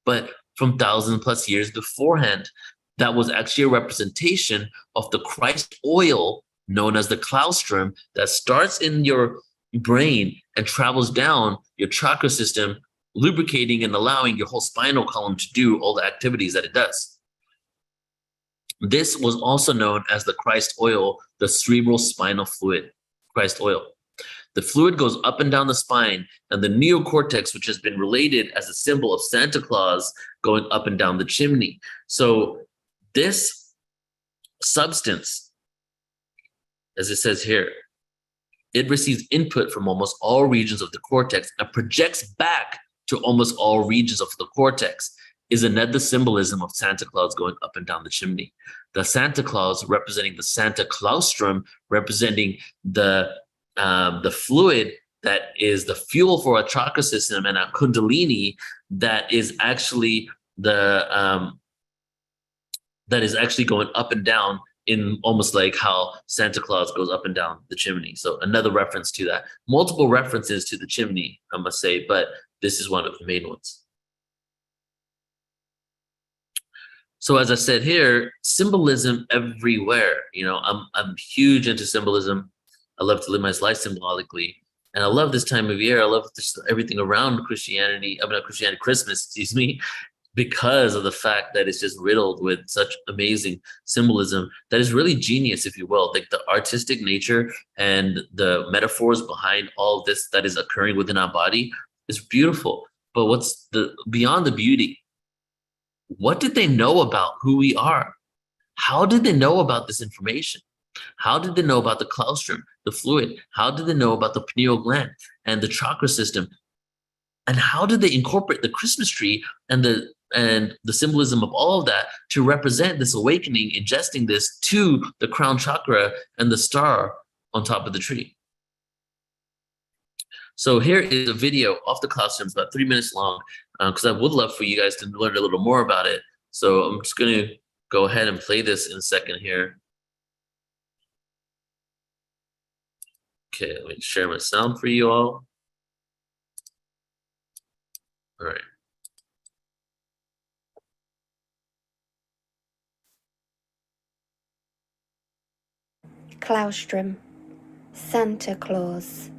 Speaker 1: But from 1,000+ years beforehand, that was actually a representation of the Christ oil known as the claustrum that starts in your brain and travels down your chakra system, lubricating and allowing your whole spinal column to do all the activities that it does. This was also known as the Christ oil, the cerebral spinal fluid, Christ oil. The fluid goes up and down the spine, and the neocortex, which has been related as a symbol of Santa Claus, going up and down the chimney. So this substance, as it says here, it receives input from almost all regions of the cortex and projects back to almost all regions of the cortex, is another symbolism of Santa Claus going up and down the chimney. The Santa Claus representing the Santa claustrum, representing the fluid that is the fuel for our chakra system and our kundalini, that is actually going up and down in almost like how Santa Claus goes up and down the chimney. So another reference to that. Multiple references to the chimney, I must say, but this is one of the main ones. So as I said here, symbolism everywhere. I'm huge into symbolism. I love to live my life symbolically. And I love this time of year. I love just everything around Christianity. Christmas, excuse me. because of the fact that it's just riddled with such amazing symbolism that is really genius, if you will. Like the artistic nature and the metaphors behind all of this that is occurring within our body is beautiful. But what's the beyond the beauty? What did they know about who we are? How did they know about this information? How did they know about the claustrum, the fluid? How did they know about the pineal gland and the chakra system? And how did they incorporate the Christmas tree and the symbolism of all of that to represent this awakening, ingesting this to the crown chakra and the star on top of the tree? So here is a video off the claustrum. It's about 3 minutes long, because I would love for you guys to learn a little more about it. So I'm just going to go ahead and play this in a second here. Okay, let me share my sound for you all. All right.
Speaker 2: Claustrum, Santa Claus.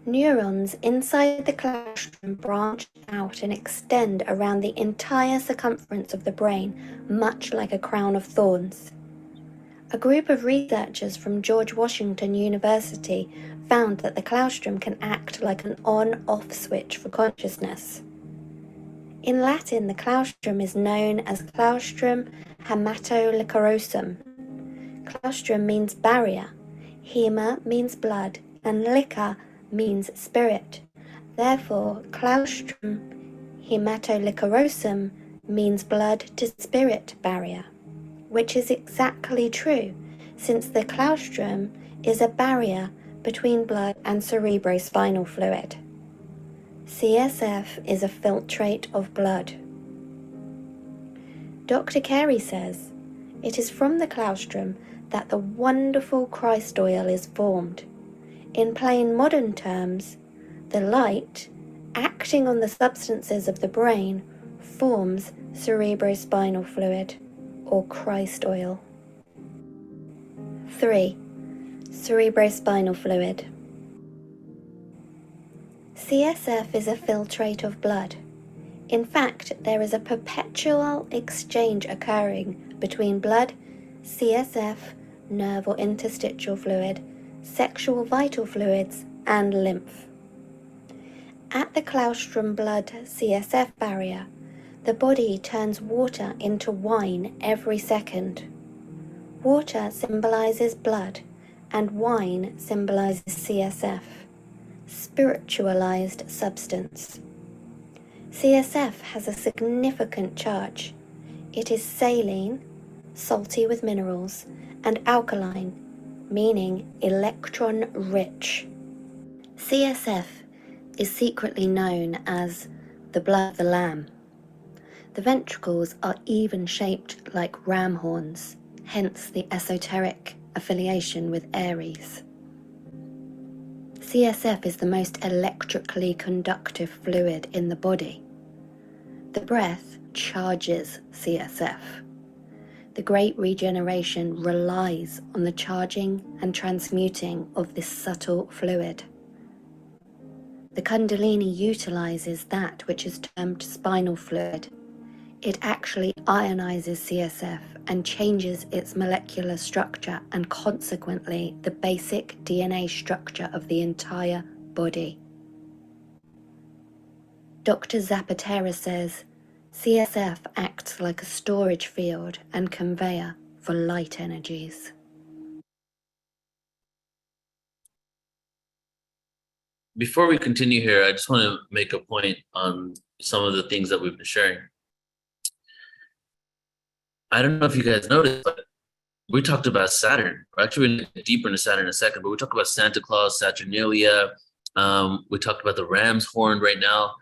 Speaker 2: Neurons inside the claustrum branch out and extend around the entire circumference of the brain, much like a crown of thorns. A group of researchers from George Washington University found that the claustrum can act like an on-off switch for consciousness. In Latin, the claustrum is known as claustrum hematolicurosum. Claustrum means barrier, hema means blood, and liquor means spirit. Therefore, claustrum hematolicurosum means blood to spirit barrier, which is exactly true, since the claustrum is a barrier between blood and cerebrospinal fluid. CSF is a filtrate of blood. Dr. Carey says, it is from the claustrum that the wonderful Christ oil is formed. In plain modern terms, the light, acting on the substances of the brain, forms cerebrospinal fluid, or Christ oil. 3. Cerebrospinal fluid. CSF is a filtrate of blood. In fact, there is a perpetual exchange occurring between blood, CSF, nerve or interstitial fluid, sexual vital fluids, and lymph. At the claustrum blood CSF barrier, the body turns water into wine every second. Water symbolizes blood, and wine symbolizes CSF, spiritualized substance. CSF has a significant charge. It is saline, salty with minerals, and alkaline, meaning electron-rich. CSF is secretly known as the blood of the lamb. The ventricles are even shaped like ram horns, hence the esoteric affiliation with Aries. CSF is the most electrically conductive fluid in the body. The breath charges CSF. The Great Regeneration relies on the charging and transmuting of this subtle fluid. The Kundalini utilizes that which is termed spinal fluid. It actually ionizes CSF and changes its molecular structure and consequently the basic DNA structure of the entire body. Dr. Zapatera says, CSF acts like a storage field and conveyor for light energies.
Speaker 1: Before we continue here, I just want to make a point on some of the things that we've been sharing. I don't know if you guys noticed, but we talked about Saturn. Actually, we're going to get deeper into Saturn in a second, but we talked about Santa Claus, Saturnalia. We talked about the ram's horn right now.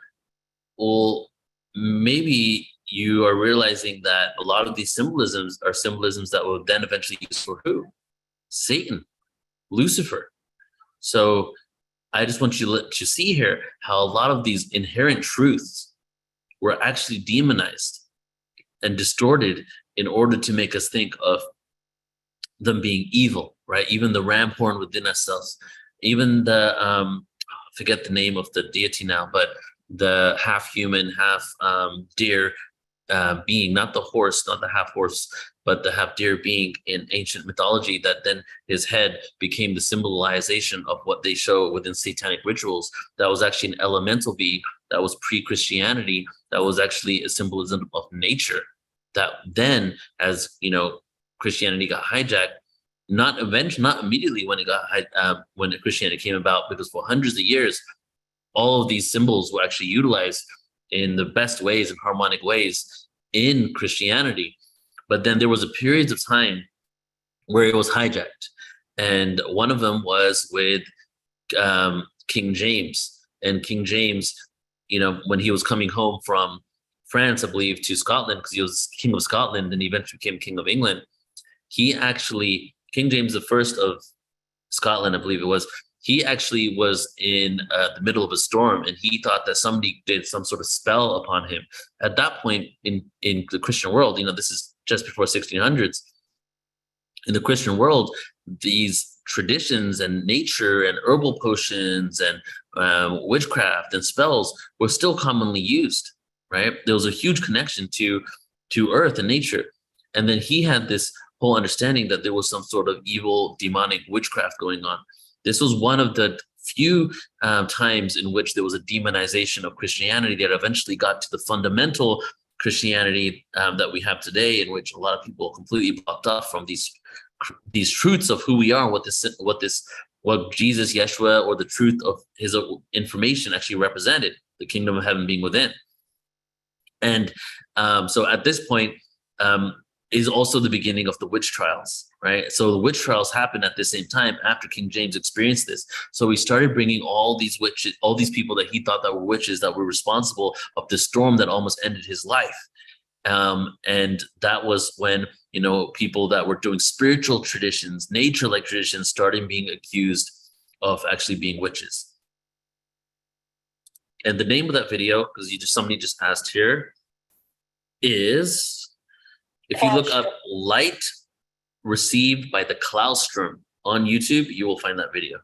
Speaker 1: Well, maybe you are realizing that a lot of these symbolisms are symbolisms that will then eventually use for who? Satan, Lucifer. So I just want you to see here how a lot of these inherent truths were actually demonized and distorted in order to make us think of them being evil, right? Even the ram horn within ourselves, even the, I forget the name of the deity now, but the half human, half deer being, not the horse, not the half horse, but the half deer being in ancient mythology, that then his head became the symbolization of what they show within satanic rituals. That was actually an elemental being that was pre-Christianity, that was actually a symbolism of nature. That then, as you know, Christianity got hijacked, not immediately when when Christianity came about, because for hundreds of years, all of these symbols were actually utilized in the best ways and harmonic ways in Christianity. But then there was a period of time where it was hijacked. And one of them was with King James. And King James, you know, when he was coming home from France, I believe, to Scotland, because he was King of Scotland and eventually became King of England, he actually, King James the First of Scotland, I believe it was, he actually was in the middle of a storm, and he thought that somebody did some sort of spell upon him. At that point in the Christian world, you know, this is just before 1600s, in the Christian world, these traditions and nature and herbal potions and witchcraft and spells were still commonly used, right? There was a huge connection to earth and nature. And then he had this whole understanding that there was some sort of evil, demonic witchcraft going on. This was one of the few times in which there was a demonization of Christianity that eventually got to the fundamental Christianity that we have today, in which a lot of people are completely blocked off from these truths of who we are, what Jesus, Yeshua, or the truth of his information actually represented, the kingdom of heaven being within. And so at this point is also the beginning of the witch trials, right? So the witch trials happened at the same time after King James experienced this. So he started bringing all these witches, all these people that he thought that were witches, that were responsible of the storm that almost ended his life. And that was when, you know, people that were doing spiritual traditions, nature-like traditions, started being accused of actually being witches. And the name of that video, because somebody just asked here, is, if you look up "light received by the claustrum" on YouTube, you will find that video.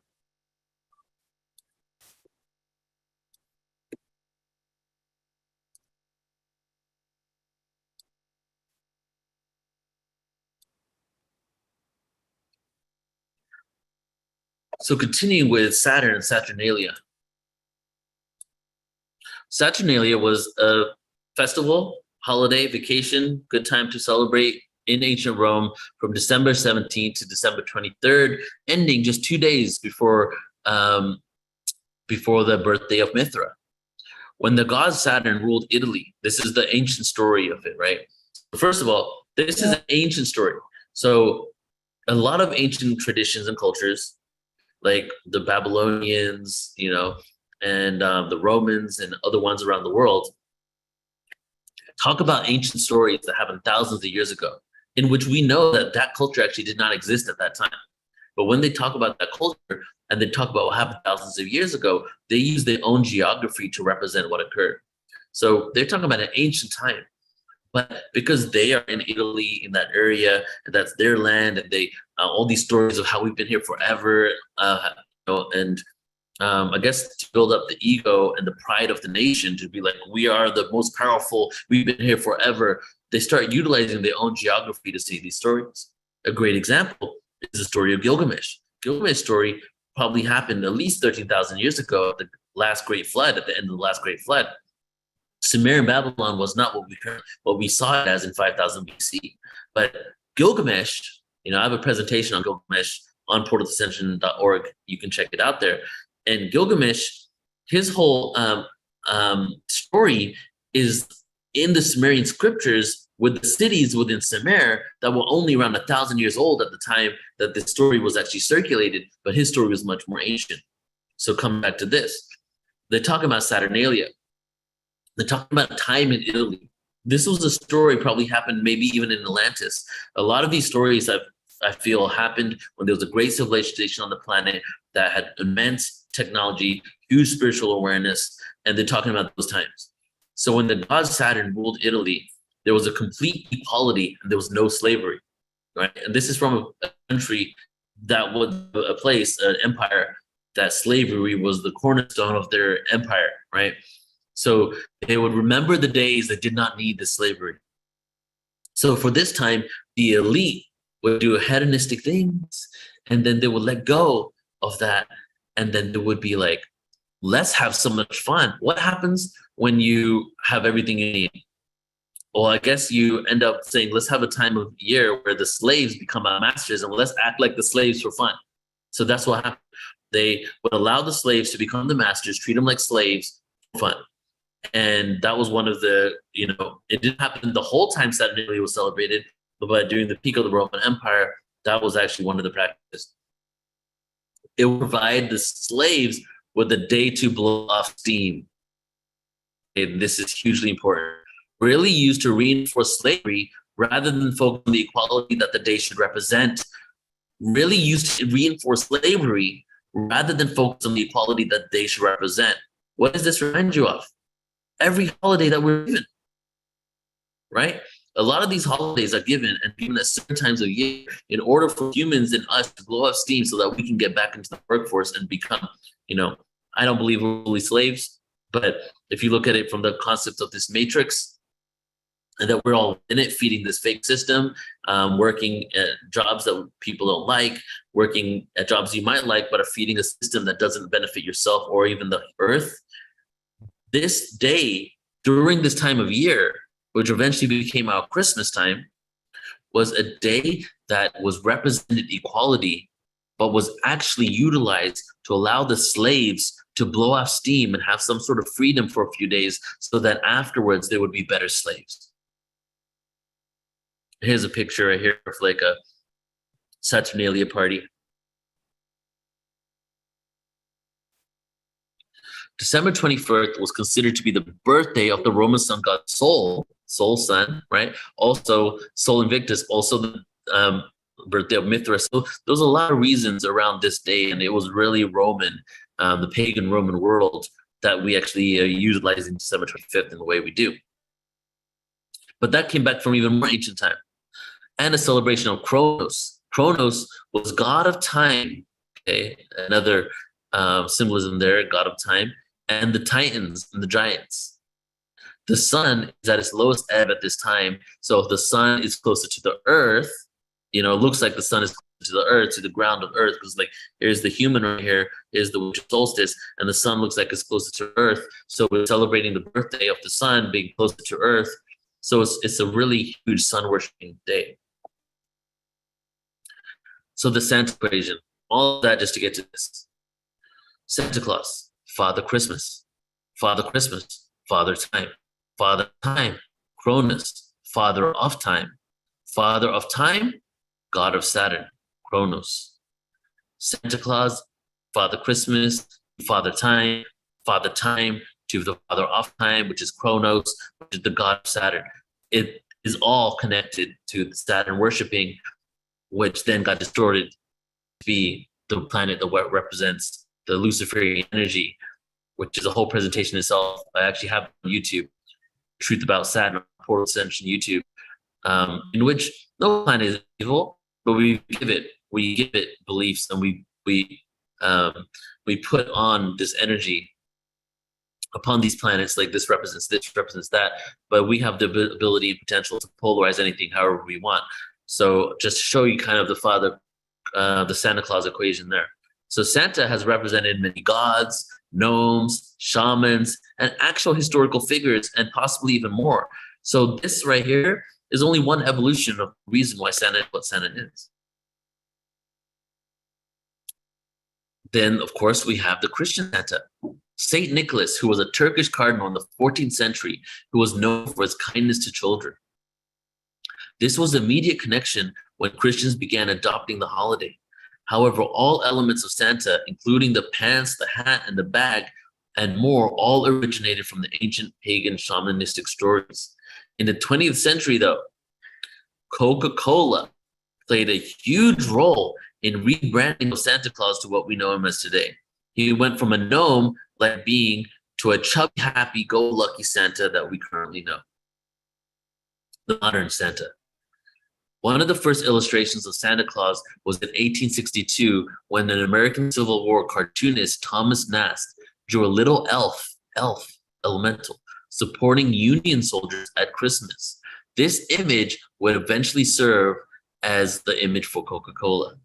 Speaker 1: So continuing with Saturn and Saturnalia. Saturnalia was a festival, holiday, vacation, good time to celebrate in ancient Rome from December 17th to December 23rd, ending just 2 days before the birthday of Mithra. When the god Saturn ruled Italy, this is the ancient story of it, right? First of all, this is an ancient story. So a lot of ancient traditions and cultures, like the Babylonians, you know, and the Romans and other ones around the world, talk about ancient stories that happened thousands of years ago, in which we know that that culture actually did not exist at that time. But when they talk about that culture and they talk about what happened thousands of years ago, they use their own geography to represent what occurred. So they're talking about an ancient time. But because they are in Italy, in that area, and that's their land, and they all these stories of how we've been here forever, and I guess to build up the ego and the pride of the nation, to be like, we are the most powerful, we've been here forever. They start utilizing their own geography to see these stories. A great example is the story of Gilgamesh. Gilgamesh's story probably happened at least 13,000 years ago at the last great flood, at the end of the last great flood. Sumerian Babylon was not what we saw it as in 5000 BC. But Gilgamesh, you know, I have a presentation on Gilgamesh on PortalToAscension.org. You can check it out there. And Gilgamesh, his whole story is in the Sumerian scriptures, with the cities within Sumer that were only around 1,000 years old at the time that this story was actually circulated, but his story was much more ancient. So coming back to this, they're talking about Saturnalia. They're talking about time in Italy. This was a story probably happened maybe even in Atlantis. A lot of these stories I feel happened when there was a great civilization on the planet that had immense technology, huge spiritual awareness, and they're talking about those times. So when the god Saturn ruled Italy, there was a complete equality and there was no slavery, right? And this is from a country that was a place, an empire, that slavery was the cornerstone of their empire, right? So they would remember the days that did not need the slavery. So for this time, the elite would do hedonistic things, and then they would let go of that. And then they would be like, let's have so much fun. What happens when you have everything you need? Well, I guess you end up saying, let's have a time of year where the slaves become our masters and let's act like the slaves for fun. So that's what happened. They would allow the slaves to become the masters, treat them like slaves for fun. And that was one of the, it didn't happen the whole time Saturnalia was celebrated, but during the peak of the Roman Empire, that was actually one of the practices. It would provide the slaves with a day to blow off steam. And this is hugely important. Really used to reinforce slavery rather than focus on the equality that the day should represent. Really used to reinforce slavery rather than focus on the equality that they should represent. What does this remind you of? Every holiday that we're given, right? A lot of these holidays are given and given at certain times of year in order for humans and us to blow off steam so that we can get back into the workforce and become, I don't believe we're fully slaves, but if you look at it from the concept of this matrix, and that we're all in it, feeding this fake system, working at jobs that people don't like, working at jobs you might like, but are feeding a system that doesn't benefit yourself or even the earth. This day, during this time of year, which eventually became our Christmas time, was a day that was represented equality, but was actually utilized to allow the slaves to blow off steam and have some sort of freedom for a few days so that afterwards they would be better slaves. Here's a picture right here of like a Saturnalia party. December 21st was considered to be the birthday of the Roman sun god Sol sun, right? Also Sol Invictus, also the birthday of Mithras. So there's a lot of reasons around this day, and it was really Roman, the pagan Roman world, that we actually are utilizing December 25th in the way we do. But that came back from even more ancient time. And a celebration of Kronos. Kronos was god of time, okay? Another symbolism there, god of time, and the Titans and the giants. The sun is at its lowest ebb at this time. So if the sun is closer to the earth, it looks like the sun is closer to the earth, to the ground of earth, because like here's the human right here, here's the winter solstice, and the sun looks like it's closer to earth. So we're celebrating the birthday of the sun being closer to earth. So it's a really huge sun worshiping day. So the Santa equation, all of that just to get to this. Santa Claus, Father Christmas, Father Christmas, Father Time, Father Time, Cronus, Father of Time, Father of Time, God of Saturn, Kronos. Santa Claus, Father Christmas, Father Time to the Father of Time, which is Kronos, which is the God of Saturn. It is all connected to the Saturn worshiping, which then got distorted to be the planet that represents the Luciferian energy, which is a whole presentation itself. I actually have on YouTube, Truth About Saturn, PortalToAscension YouTube, in which no planet is evil, but we give it beliefs, and we put on this energy upon these planets, like this represents that, but we have the ability and potential to polarize anything however we want. So just to show you kind of the Santa Claus equation there. So Santa has represented many gods, gnomes, shamans, and actual historical figures, and possibly even more. So this right here is only one evolution of the reason why Santa is what Santa is. Then, of course, we have the Christian Santa. Saint Nicholas, who was a Turkish cardinal in the 14th century, who was known for his kindness to children. This was immediate connection when Christians began adopting the holiday. However, all elements of Santa, including the pants, the hat, and the bag, and more, all originated from the ancient pagan shamanistic stories. In the 20th century, though, Coca-Cola played a huge role in rebranding of Santa Claus to what we know him as today. He went from a gnome-like being to a chubby, happy-go-lucky Santa that we currently know. The modern Santa. One of the first illustrations of Santa Claus was in 1862 when an American Civil War cartoonist, Thomas Nast, drew a little elf, elemental, supporting Union soldiers at Christmas. This image would eventually serve as the image for Coca-Cola.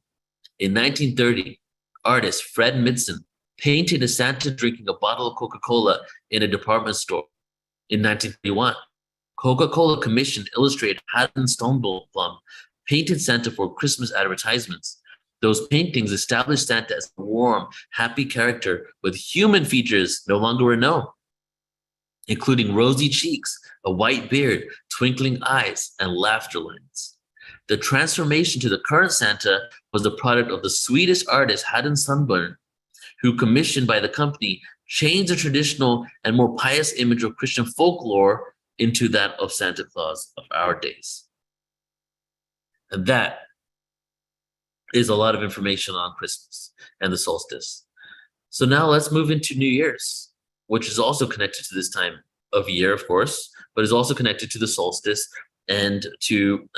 Speaker 1: In 1930, artist Fred Midson painted a Santa drinking a bottle of Coca-Cola in a department store. In 1931, Coca-Cola commissioned illustrator Haddon Stoneblum painted Santa for Christmas advertisements. Those paintings established Santa as a warm, happy character with human features no longer were known, including rosy cheeks, a white beard, twinkling eyes, and laughter lines. The transformation to the current Santa was the product of the Swedish artist Haddon Sundborn, who, commissioned by the company, changed the traditional and more pious image of Christian folklore into that of Santa Claus of our days. And that is a lot of information on Christmas and the solstice. So now let's move into New Year's, which is also connected to this time of year, of course, but is also connected to the solstice and to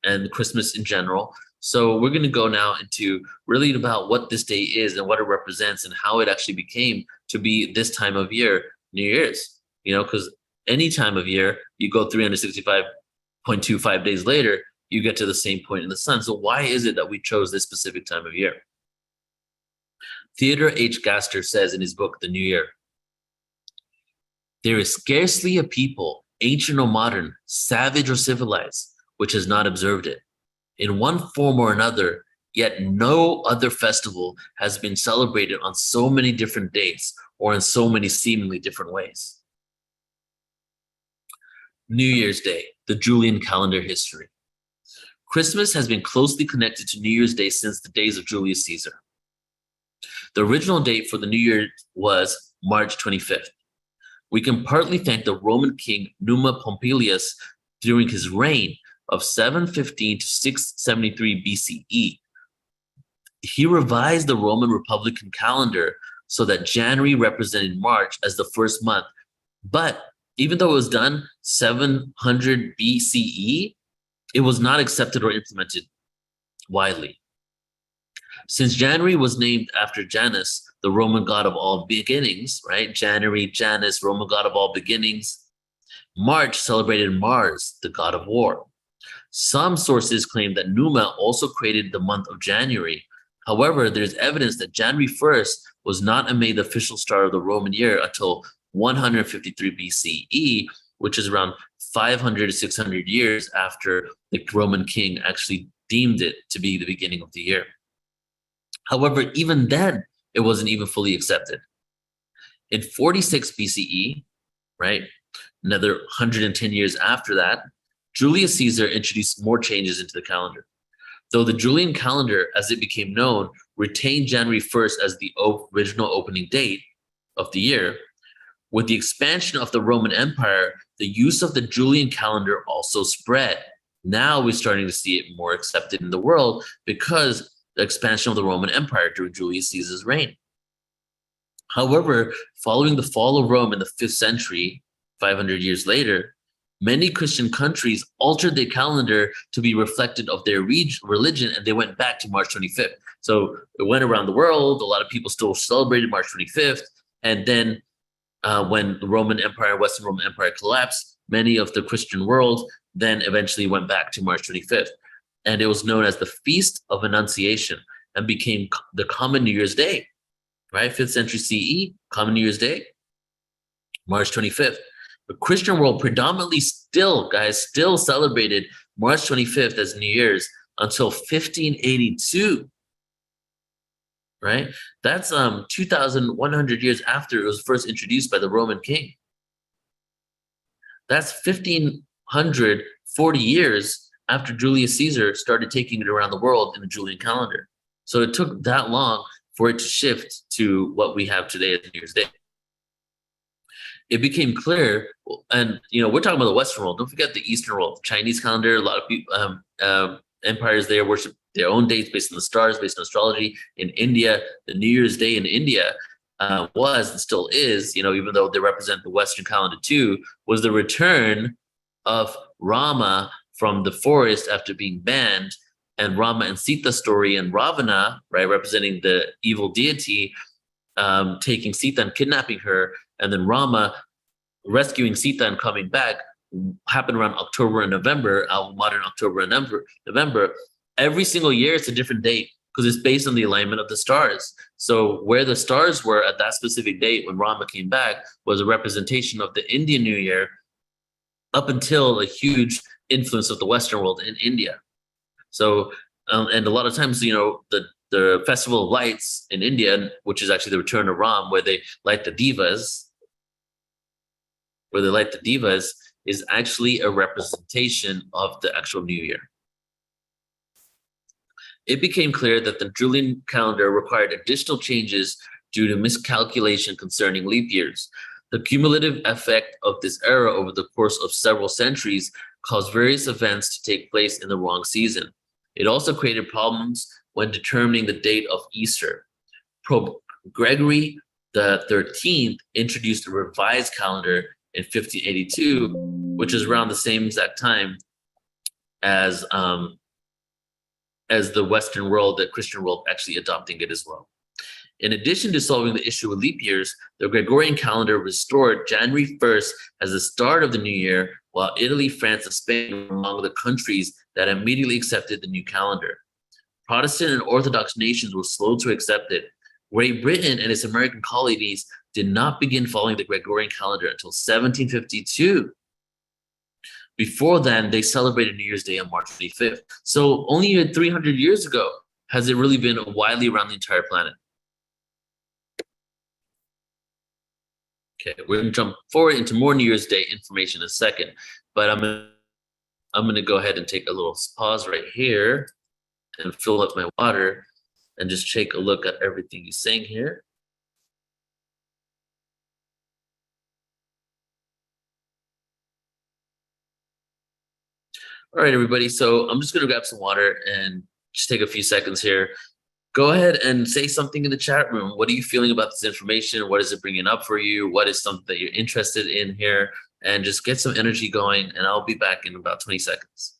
Speaker 1: and Christmas in general. So we're going to go now into really about what this day is and what it represents and how it actually became to be this time of year, New Year's. You know, because any time of year, you go 365.25 days later, you get to the same point in the sun. So why is it that we chose this specific time of year? Theodore H. Gaster says in his book, The New Year, "There is scarcely a people, ancient or modern, savage or civilized, which has not observed it. In one form or another, yet no other festival has been celebrated on so many different dates or in so many seemingly different ways." New Year's Day, the Julian calendar history. Christmas has been closely connected to New Year's Day since the days of Julius Caesar. The original date for the New Year was March 25th. We can partly thank the Roman king Numa Pompilius during his reign of 715 to 673 BCE. He revised the Roman Republican calendar so that January represented March as the first month. But even though it was done 700 BCE, it was not accepted or implemented widely. Since January was named after Janus, the Roman god of all beginnings, right? January, Janus, Roman god of all beginnings. March celebrated Mars, the god of war. Some sources claim that Numa also created the month of January. However, there's evidence that January 1st was not made the official start of the Roman year until 153 BCE, which is around 500 to 600 years after the Roman king actually deemed it to be the beginning of the year. However, even then, it wasn't even fully accepted. In 46 BCE, right, another 110 years after that, Julius Caesar introduced more changes into the calendar. Though the Julian calendar, as it became known, retained January 1st as the original opening date of the year, with the expansion of the Roman Empire, the use of the Julian calendar also spread. Now we're starting to see it more accepted in the world because the expansion of the Roman Empire during Julius Caesar's reign. However, following the fall of Rome in the 5th century, 500 years later, many Christian countries altered their calendar to be reflective of their religion, and they went back to March 25th. So it went around the world. A lot of people still celebrated March 25th. And then when the Roman Empire, Western Roman Empire collapsed, many of the Christian world then eventually went back to March 25th. And it was known as the Feast of Annunciation and became the common New Year's Day, right? 5th century CE, common New Year's Day, March 25th. The Christian world predominantly still celebrated March 25th as New Year's until 1582, right? That's 2,100 years after it was first introduced by the Roman king. That's 1,540 years after Julius Caesar started taking it around the world in the Julian calendar. So it took that long for it to shift to what we have today as New Year's Day. It became clear, and we're talking about the Western world. Don't forget the Eastern world, Chinese calendar. A lot of people, empires there worship their own dates based on the stars, based on astrology. In India, the New Year's Day in India was and still is, even though they represent the Western calendar too, was the return of Rama from the forest after being banned, and Rama and Sita story, and Ravana, right, representing the evil deity, taking Sita and kidnapping her, and then Rama rescuing Sita and coming back happened around October and November, modern October and November. Every single year, it's a different date because it's based on the alignment of the stars. So where the stars were at that specific date when Rama came back was a representation of the Indian New Year up until a huge influence of the Western world in India. So, and a lot of times, the Festival of Lights in India, which is actually the return of Ram, where they light the divas, is actually a representation of the actual New Year. It became clear that the Julian calendar required additional changes due to miscalculation concerning leap years. The cumulative effect of this era over the course of several centuries caused various events to take place in the wrong season. It also created problems when determining the date of Easter. Pope Gregory the 13th introduced a revised calendar in 1582, which is around the same exact time as the Western world, the Christian world actually adopting it as well. In addition to solving the issue with leap years, the Gregorian calendar restored January 1st as the start of the new year, while Italy, France, and Spain were among the countries that immediately accepted the new calendar. Protestant and Orthodox nations were slow to accept it. Great Britain and its American colonies did not begin following the Gregorian calendar until 1752. Before then, they celebrated New Year's Day on March 25th. So only 300 years ago has it really been widely around the entire planet. Okay, we're gonna jump forward into more New Year's Day information in a second, but I'm gonna go ahead and take a little pause right here and fill up my water and just take a look at everything he's saying here. All right, everybody. So I'm just going to grab some water and just take a few seconds here. Go ahead and say something in the chat room. What are you feeling about this information? What is it bringing up for you? What is something that you're interested in here? And just get some energy going, and I'll be back in about 20 seconds.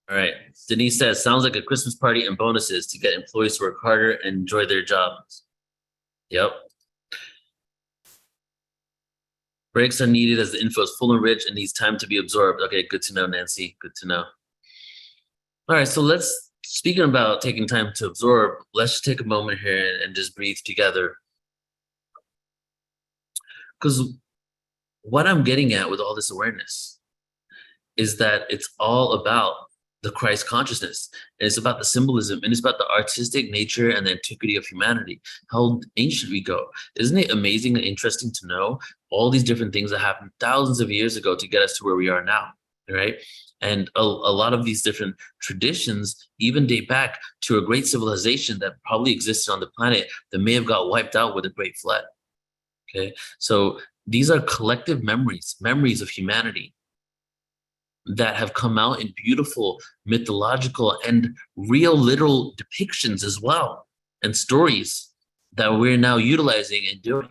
Speaker 1: All right. Denise says, sounds like a Christmas party and bonuses to get employees to work harder and enjoy their jobs. Yep. Breaks are needed as the info is full and rich and needs time to be absorbed. Okay, good to know, Nancy. Good to know. All right, so speaking about taking time to absorb, let's just take a moment here and just breathe together. Because what I'm getting at with all this awareness is that it's all about the Christ consciousness, and it's about the symbolism, and it's about the artistic nature and the antiquity of humanity. How ancient we go. Isn't it amazing and interesting to know all these different things that happened thousands of years ago to get us to where we are now, right? And a lot of these different traditions even date back to a great civilization that probably existed on the planet that may have got wiped out with a great flood, okay? So these are collective memories of humanity that have come out in beautiful mythological and real literal depictions as well, and stories that we're now utilizing and doing.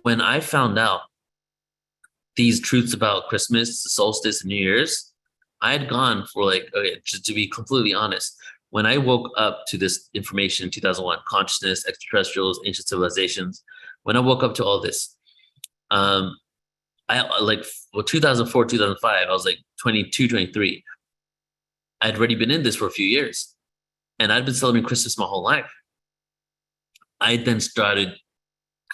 Speaker 1: When I found out these truths about Christmas, the solstice, and New Year's, I had gone for just to be completely honest, when I woke up to this information in 2001, consciousness, extraterrestrials, ancient civilizations, when I woke up to all this, 2004, 2005, I was like 22, 23. I'd already been in this for a few years, and I'd been celebrating Christmas my whole life. I then started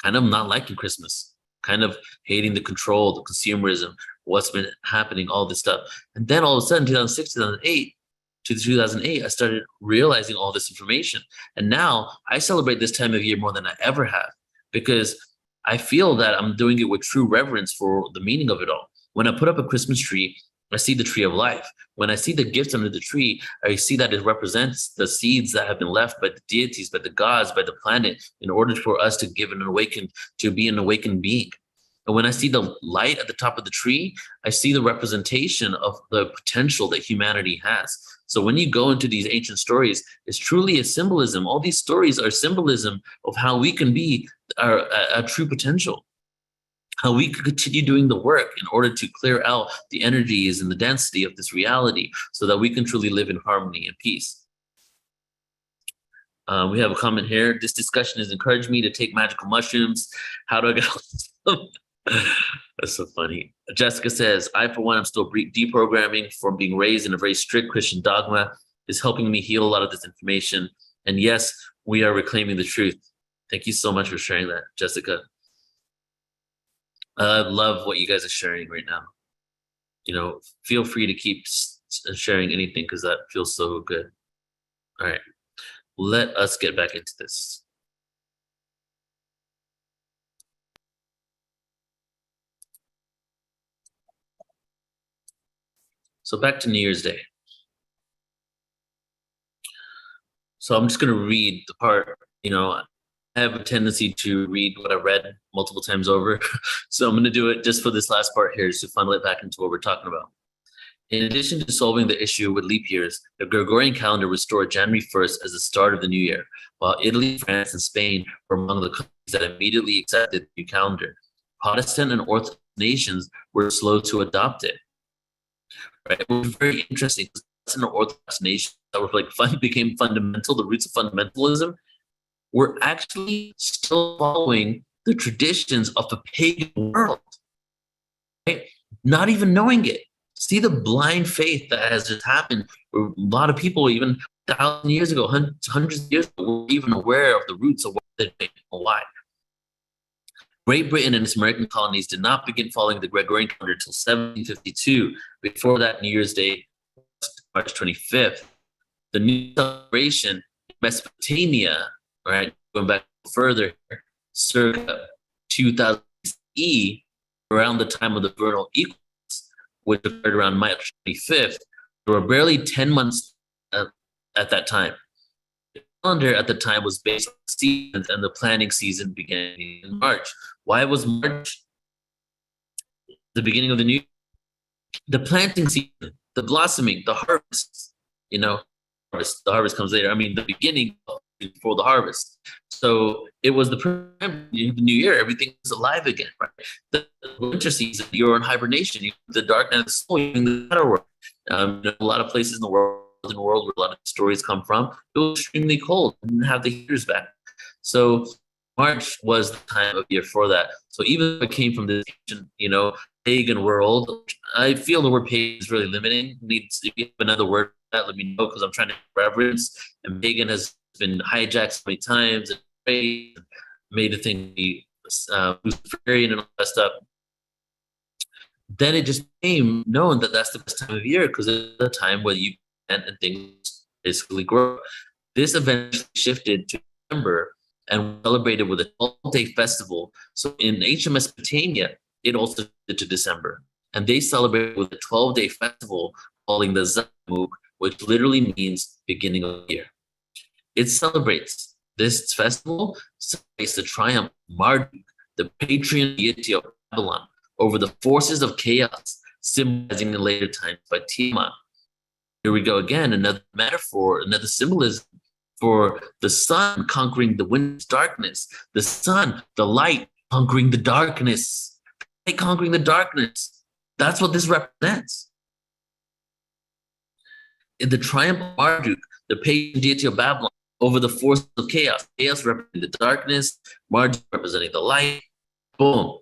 Speaker 1: kind of not liking Christmas, kind of hating the control, the consumerism, what's been happening, all this stuff. And then all of a sudden, 2006, 2008, I started realizing all this information. And now I celebrate this time of year more than I ever have, because I feel that I'm doing it with true reverence for the meaning of it all. When I put up a Christmas tree, I see the tree of life. When I see the gifts under the tree, I see that it represents the seeds that have been left by the deities, by the gods, by the planet, in order for us to give an awakened, to be an awakened being. And when I see the light at the top of the tree, I see the representation of the potential that humanity has. So when you go into these ancient stories, it's truly a symbolism. All these stories are symbolism of how we can be our true potential, how we could continue doing the work in order to clear out the energies and the density of this reality so that we can truly live in harmony and peace. We have a comment here. This discussion has encouraged me to take magical mushrooms. How do I get That's so funny. Jessica says, I, for one, am still deprogramming from being raised in a very strict Christian dogma. Is helping me heal a lot of this information. And yes, we are reclaiming the truth. Thank you so much for sharing that, Jessica. I love what you guys are sharing right now. You know, feel free to keep sharing anything because that feels so good. All right, let us get back into this. So back to New Year's Day. So I'm just going to read the part, you know, I have a tendency to read what I read multiple times over. So I'm going to do it just for this last part here, just to funnel it back into what we're talking about. In addition to solving the issue with leap years, the Gregorian calendar restored January 1st as the start of the new year, while Italy, France, and Spain were among the countries that immediately accepted the new calendar. Protestant and Orthodox nations were slow to adopt it. Right? It was very interesting. Protestant and Orthodox nations that were like became fundamental, the roots of fundamentalism, were actually still following the traditions of the pagan world, right? Not even knowing it. See the blind faith that has just happened. A lot of people, even 1,000 years ago, hundreds of years ago, were even aware of the roots of what they did and why. Great Britain and its American colonies did not begin following the Gregorian calendar until 1752. Before that, New Year's Day, March 25th. The new celebration in Mesopotamia, right, going back further, circa 2000 CE, around the time of the vernal equinox, which occurred around March 25th, there were barely 10 months at that time. The calendar at the time was based on seasons, and the planting season began in March. Why was March the beginning of the new year? The planting season, the blossoming, the harvest, you know, the harvest comes later. I mean, the beginning before the harvest. So it was the new year. Everything is alive again, right? The winter season, you're in hibernation. The dark night of the soul, you're in the shadow world. A lot of places in the world where a lot of stories come from, it was extremely cold. Didn't have the heaters back. So March was the time of year for that. So even if it came from this ancient, you know, pagan world, I feel the word pagan is really limiting. Needs if you have another word for that, let me know, because I'm trying to reverence. And pagan has been hijacked so many times and made a thing be Luciferian and all that stuff. Then it just became known that that's the best time of year because it's the time where you plant and things basically grow. This eventually shifted to December and celebrated with a 12-day festival. So in ancient Mesopotamia, it also shifted to December. And they celebrated with a 12-day festival calling the Zamuk, which literally means beginning of the year. It celebrates, this festival celebrates the triumph of Marduk, the patron deity of Babylon, over the forces of chaos, symbolizing in later times by Tiamat. Here we go again, another metaphor, another symbolism for the sun conquering the wind's darkness, the sun, the light conquering the darkness, light conquering the darkness. That's what this represents. In the triumph of Marduk, the pagan deity of Babylon, over the forces of chaos, chaos representing the darkness, Marduk representing the light. Boom.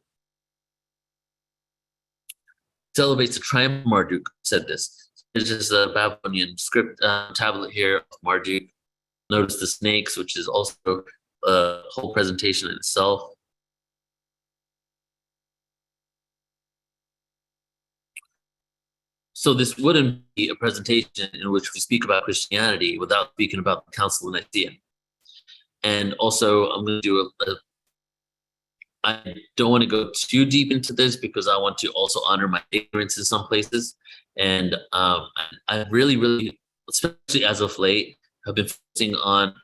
Speaker 1: Celebrates the triumph of Marduk, said this. This is a Babylonian script tablet here of Marduk. Notice the snakes, which is also a whole presentation in itself. So this wouldn't be a presentation in which we speak about Christianity without speaking about the Council of Nicaea. And also, I'm going to do I don't want to go too deep into this because I want to also honor my ignorance in some places. And I really, really, especially as of late, have been focusing on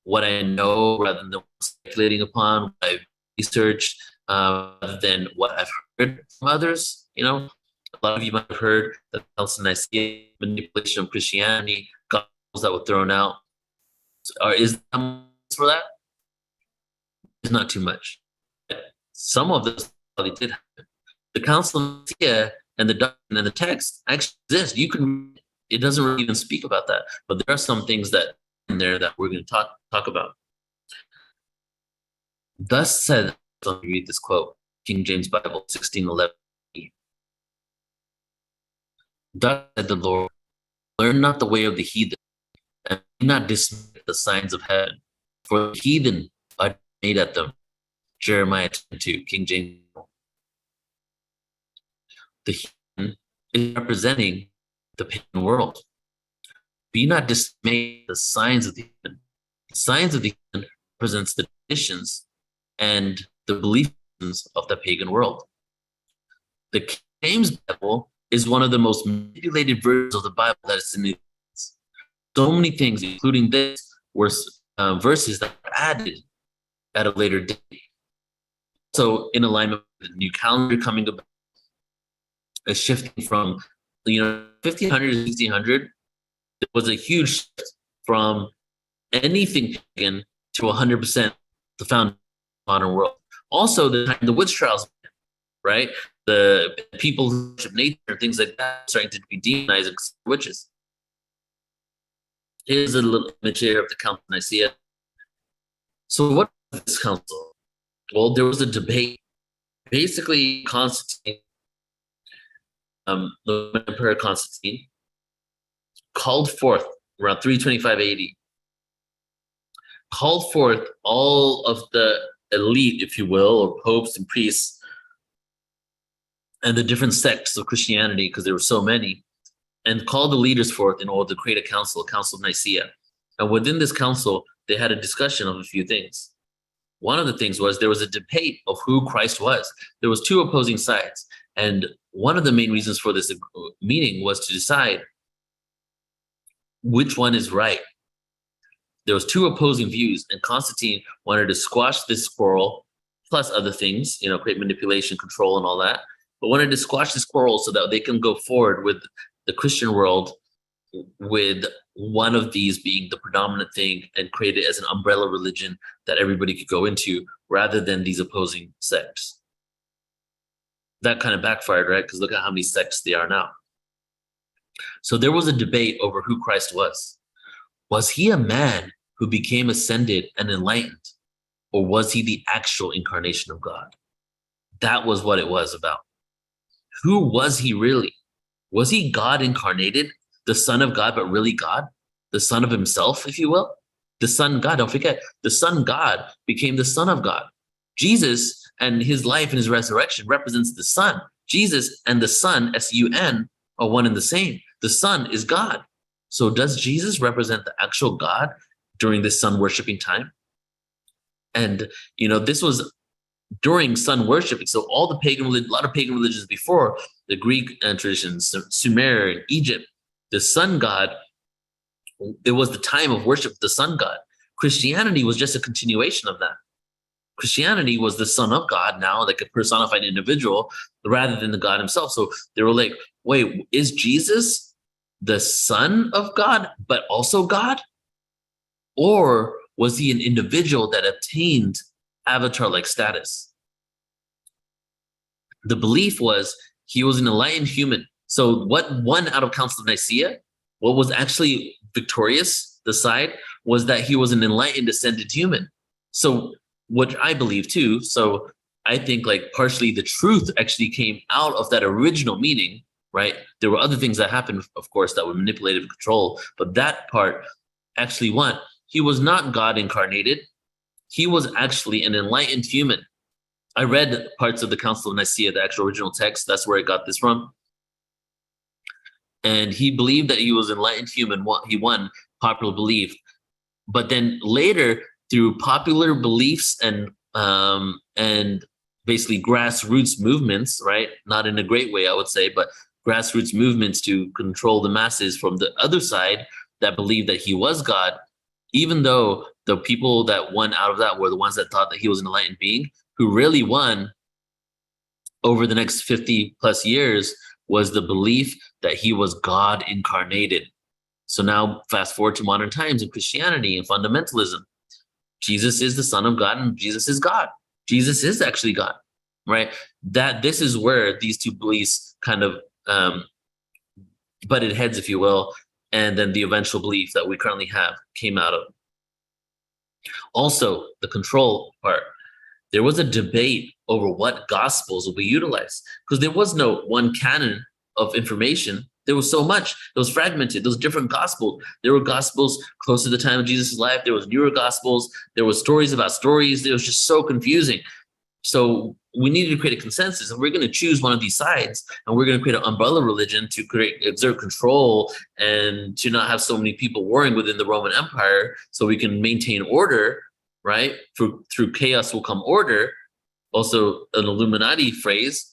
Speaker 1: what I know rather than speculating upon what I've researched, rather than what I've heard from others. You know, a lot of you might have heard the Council of Nicaea, manipulation of Christianity, gospels that were thrown out. Is there much for that? It's not too much. Some of this probably did happen. The Council of Nicaea and the doctrine and the text actually exist. You can. It doesn't really even speak about that, but there are some things that in there that we're going to talk about. Thus said, let me read this quote, King James Bible, 1611. Thus said the Lord, learn not the way of the heathen, and do not dismiss the signs of heaven, for the heathen are made at them. Jeremiah 22, King James. The heathen is representing the pagan world. Be not dismayed the signs of the heathen. The signs of the heathen represents the traditions and the beliefs of the pagan world. The King James Bible is one of the most manipulated versions of the Bible that is in the existence. So many things, including this, were verses that were added at a later date. So in alignment with the new calendar coming about, a shifting from 1500 to 1600, there was a huge shift from anything pagan to 100% the foundation of the modern world. Also, the witch trials, right? The people who worship nature and things like that starting to be demonized as witches. Here's a little image here of the Council of Nicaea. So what was this council? Well, there was a debate. Basically, Constantine, the Emperor Constantine, called forth around 325 AD, called forth all of the elite, if you will, or popes and priests, and the different sects of Christianity, because there were so many, and called the leaders forth in order to create a council of Nicaea. And within this council, they had a discussion of a few things. One of the things was there was a debate of who Christ was. There was two opposing sides. And one of the main reasons for this meeting was to decide which one is right. There was two opposing views, and Constantine wanted to squash this quarrel, plus other things, create manipulation, control, and all that, but wanted to squash this quarrel so that they can go forward with the Christian world with one of these being the predominant thing and create it as an umbrella religion that everybody could go into rather than these opposing sects. That kind of backfired, right? Because look at how many sects there are now. So there was a debate over who Christ was. Was he a man who became ascended and enlightened, or was he the actual incarnation of God? That was what it was about. Who was he really? Was he God incarnated, the Son of God, but really God? The Son of himself, if you will? The Son God, don't forget, the Son God became the Son of God. Jesus and his life and his resurrection represents the Son. Jesus and the Son, S-U-N, are one and the same. The Son is God. So does Jesus represent the actual God during this sun worshiping time? And, this was during sun worshiping. So all the a lot of pagan religions before, the Greek traditions, Sumer, and Egypt, the sun god, it was the time of worship of the sun god. Christianity was just a continuation of that. Christianity was the Son of God now, like a personified individual, rather than the God himself. So they were like, wait, is Jesus the Son of God, but also God? Or was he an individual that attained avatar-like status? The belief was he was an enlightened human. So what won out of Council of Nicaea, what was actually victorious, the side, was that he was an enlightened ascended human. So what I believe too, so I think like partially the truth actually came out of that original meaning, right? There were other things that happened, of course, that were manipulative and control, but that part actually won. He was not God incarnated. He was actually an enlightened human. I read parts of the Council of Nicaea, the actual original text. That's where I got this from. And he believed that he was an enlightened human. He won popular belief. But then later, through popular beliefs and basically grassroots movements, right? Not in a great way, I would say, but grassroots movements to control the masses from the other side that believed that he was God, even though the people that won out of that were the ones that thought that he was an enlightened being. Who really won over the next 50 plus years was the belief that he was God incarnated. So now fast forward to modern times in Christianity and fundamentalism. Jesus is the Son of God and Jesus is God. Jesus is actually God, right? That this is where these two beliefs kind of butted heads, if you will, and then the eventual belief that we currently have came out of. Also, the control part. There was a debate over what gospels will be utilized because there was no one canon of information. There was so much. It was fragmented. There was different gospels. There were gospels close to the time of Jesus' life. There was newer gospels. There was stories about stories. It was just so confusing. So we needed to create a consensus, and we're going to choose one of these sides, and we're going to create an umbrella religion to exert control and to not have so many people warring within the Roman Empire, so we can maintain order, right? Through chaos will come order. Also, an Illuminati phrase.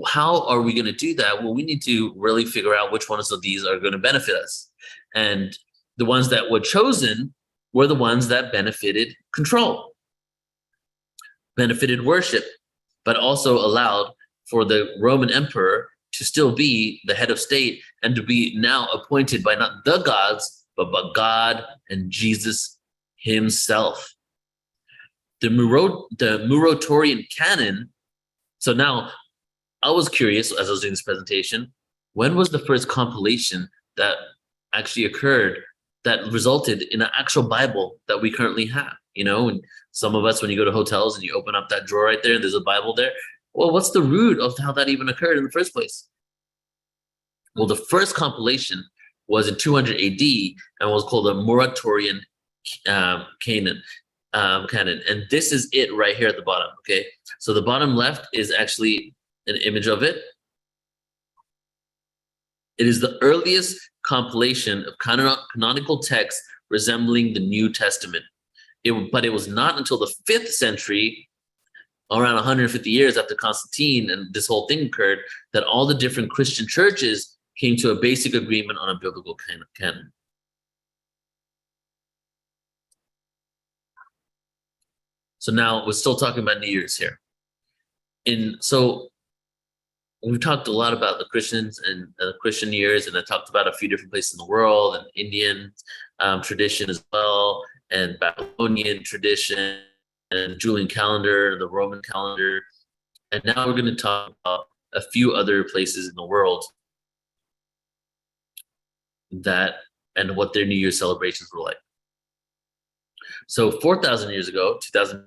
Speaker 1: How are we going to do that? Well, we need to really figure out which ones of these are going to benefit us. And the ones that were chosen were the ones that benefited control, benefited worship, but also allowed for the Roman emperor to still be the head of state and to be now appointed by not the gods, but by God and Jesus himself. The Muratorian canon. So now, I was curious as I was doing this presentation, when was the first compilation that actually occurred that resulted in an actual Bible that we currently have? You know, and some of us, when you go to hotels and you open up that drawer right there and there's a Bible there, well, what's the root of how that even occurred in the first place? Well, the first compilation was in 200 AD and was called the Muratorian canon. And this is it right here at the bottom, okay? So the bottom left is actually an image of it. It is the earliest compilation of canonical texts resembling the New Testament. But it was not until the 5th century, around 150 years after Constantine and this whole thing occurred, that all the different Christian churches came to a basic agreement on a biblical canon. So now we're still talking about New Year's here. So we've talked a lot about the Christians and Christian years, and I talked about a few different places in the world, and Indian tradition as well, and Babylonian tradition, and Julian calendar, the Roman calendar. And now we're going to talk about a few other places in the world that and what their New Year's celebrations were like. So 4,000 years ago, 2000,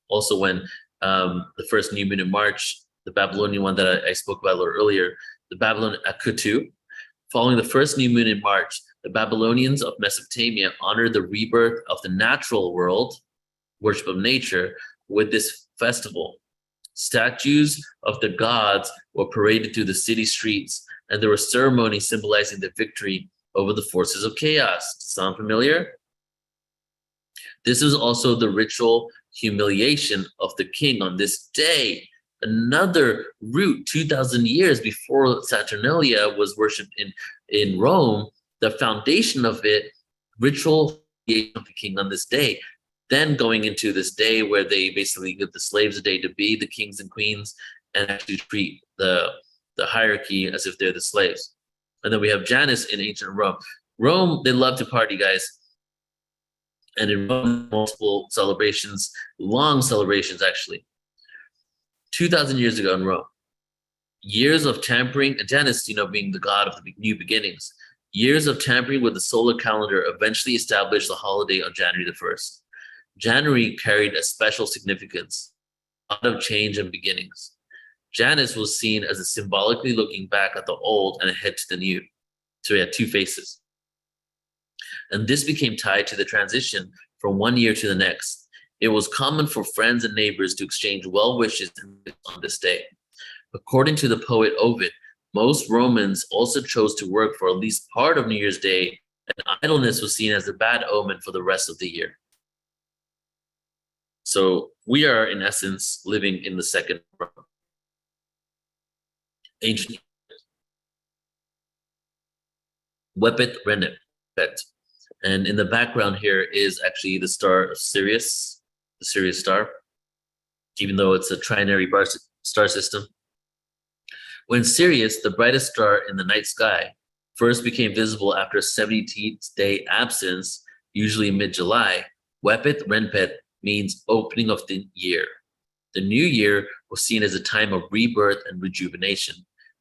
Speaker 1: also when the first new moon in March, the Babylonian one that I spoke about a little earlier, the Babylonian Akutu. Following the first new moon in March, the Babylonians of Mesopotamia honored the rebirth of the natural world, worship of nature, with this festival. Statues of the gods were paraded through the city streets, and there were ceremonies symbolizing the victory over the forces of chaos. Sound familiar? This is also the ritual humiliation of the king on this day. Another root 2,000 years before Saturnalia was worshipped in Rome, the foundation of it, ritual humiliation of the king on this day. Then going into this day where they basically give the slaves a day to be the kings and queens and actually treat the hierarchy as if they're the slaves. And then we have Janus in ancient Rome. Rome, they love to party, guys. And in Rome, multiple celebrations, long celebrations actually. 2,000 years ago in Rome, years of tampering, and Janus, being the god of the new beginnings, years of tampering with the solar calendar eventually established the holiday on January the 1st. January carried a special significance, a lot of change and beginnings. Janus was seen as a symbolically looking back at the old and ahead to the new. So he had two faces. And this became tied to the transition from one year to the next. It was common for friends and neighbors to exchange well wishes on this day. According to the poet Ovid, most Romans also chose to work for at least part of New Year's Day, and idleness was seen as a bad omen for the rest of the year. So we are, in essence, living in the second ancient Wepet Renepet. And in the background here is actually the star of Sirius, the Sirius star, even though it's a trinary star system. When Sirius, the brightest star in the night sky, first became visible after a 70-day absence, usually mid-July, Wepet Renpet means opening of the year. The new year was seen as a time of rebirth and rejuvenation.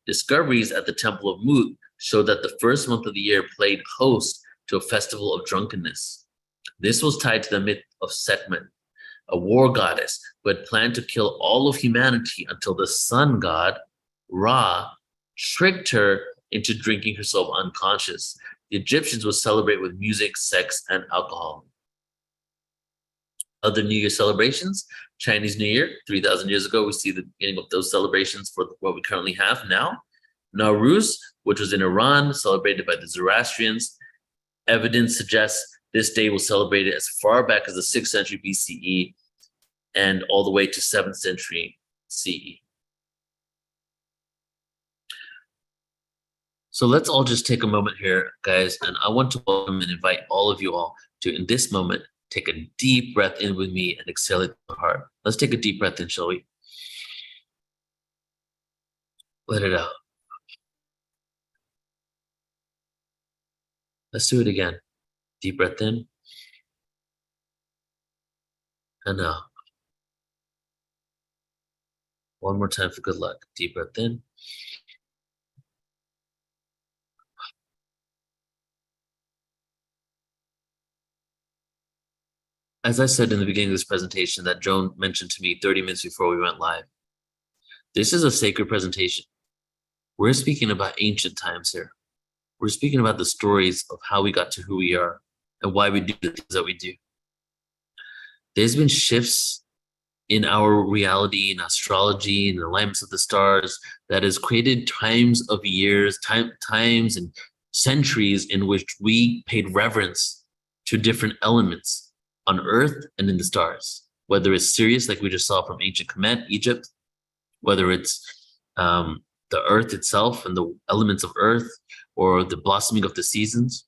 Speaker 1: Discoveries at the Temple of Mut showed that the first month of the year played host to a festival of drunkenness. This was tied to the myth of Sacrament, a war goddess who had planned to kill all of humanity until the sun god, Ra, tricked her into drinking herself unconscious. The Egyptians would celebrate with music, sex, and alcohol. Other New Year celebrations, Chinese New Year, 3,000 years ago, we see the beginning of those celebrations for what we currently have now. Nowruz, which was in Iran, celebrated by the Zoroastrians. Evidence suggests this day was celebrated as far back as the 6th century BCE and all the way to 7th century CE. So let's all just take a moment here, guys, and I want to welcome and invite all of you all to, in this moment, take a deep breath in with me and exhale it to the heart. Let's take a deep breath in, shall we? Let it out. Let's do it again. Deep breath in and out. One more time for good luck. Deep breath in. As I said in the beginning of this presentation that Joan mentioned to me 30 minutes before we went live, this is a sacred presentation. We're speaking about ancient times here. We're speaking about the stories of how we got to who we are and why we do the things that we do. There's been shifts in our reality, in astrology, in the alignments of the stars that has created times of years, times and centuries in which we paid reverence to different elements on Earth and in the stars, whether it's Sirius, like we just saw from ancient Kemet, Egypt, whether it's the Earth itself and the elements of Earth, or the blossoming of the seasons,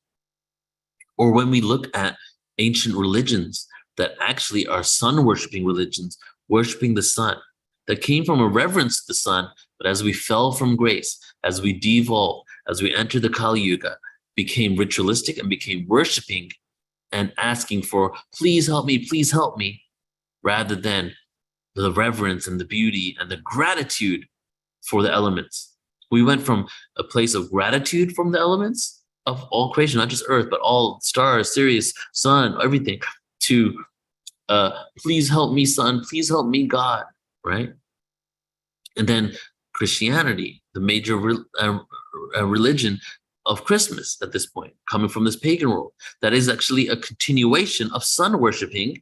Speaker 1: or when we look at ancient religions that actually are sun-worshipping religions, worshipping the sun, that came from a reverence to the sun, but as we fell from grace, as we devolved, as we entered the Kali Yuga, became ritualistic and became worshipping and asking for, please help me, rather than the reverence and the beauty and the gratitude for the elements. We went from a place of gratitude from the elements of all creation, not just Earth, but all stars, Sirius, sun, everything, to please help me, sun, please help me, God, right? And then Christianity, the major religion of Christmas at this point, coming from this pagan world, that is actually a continuation of sun worshiping,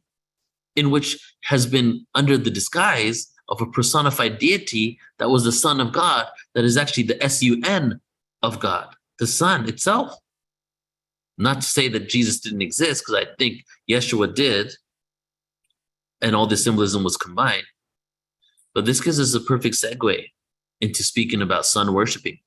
Speaker 1: in which has been under the disguise of a personified deity that was the Son of God, that is actually the S-U-N of God, the Son itself. Not to say that Jesus didn't exist, because I think Yeshua did, and all the symbolism was combined. But this gives us a perfect segue into speaking about sun worshiping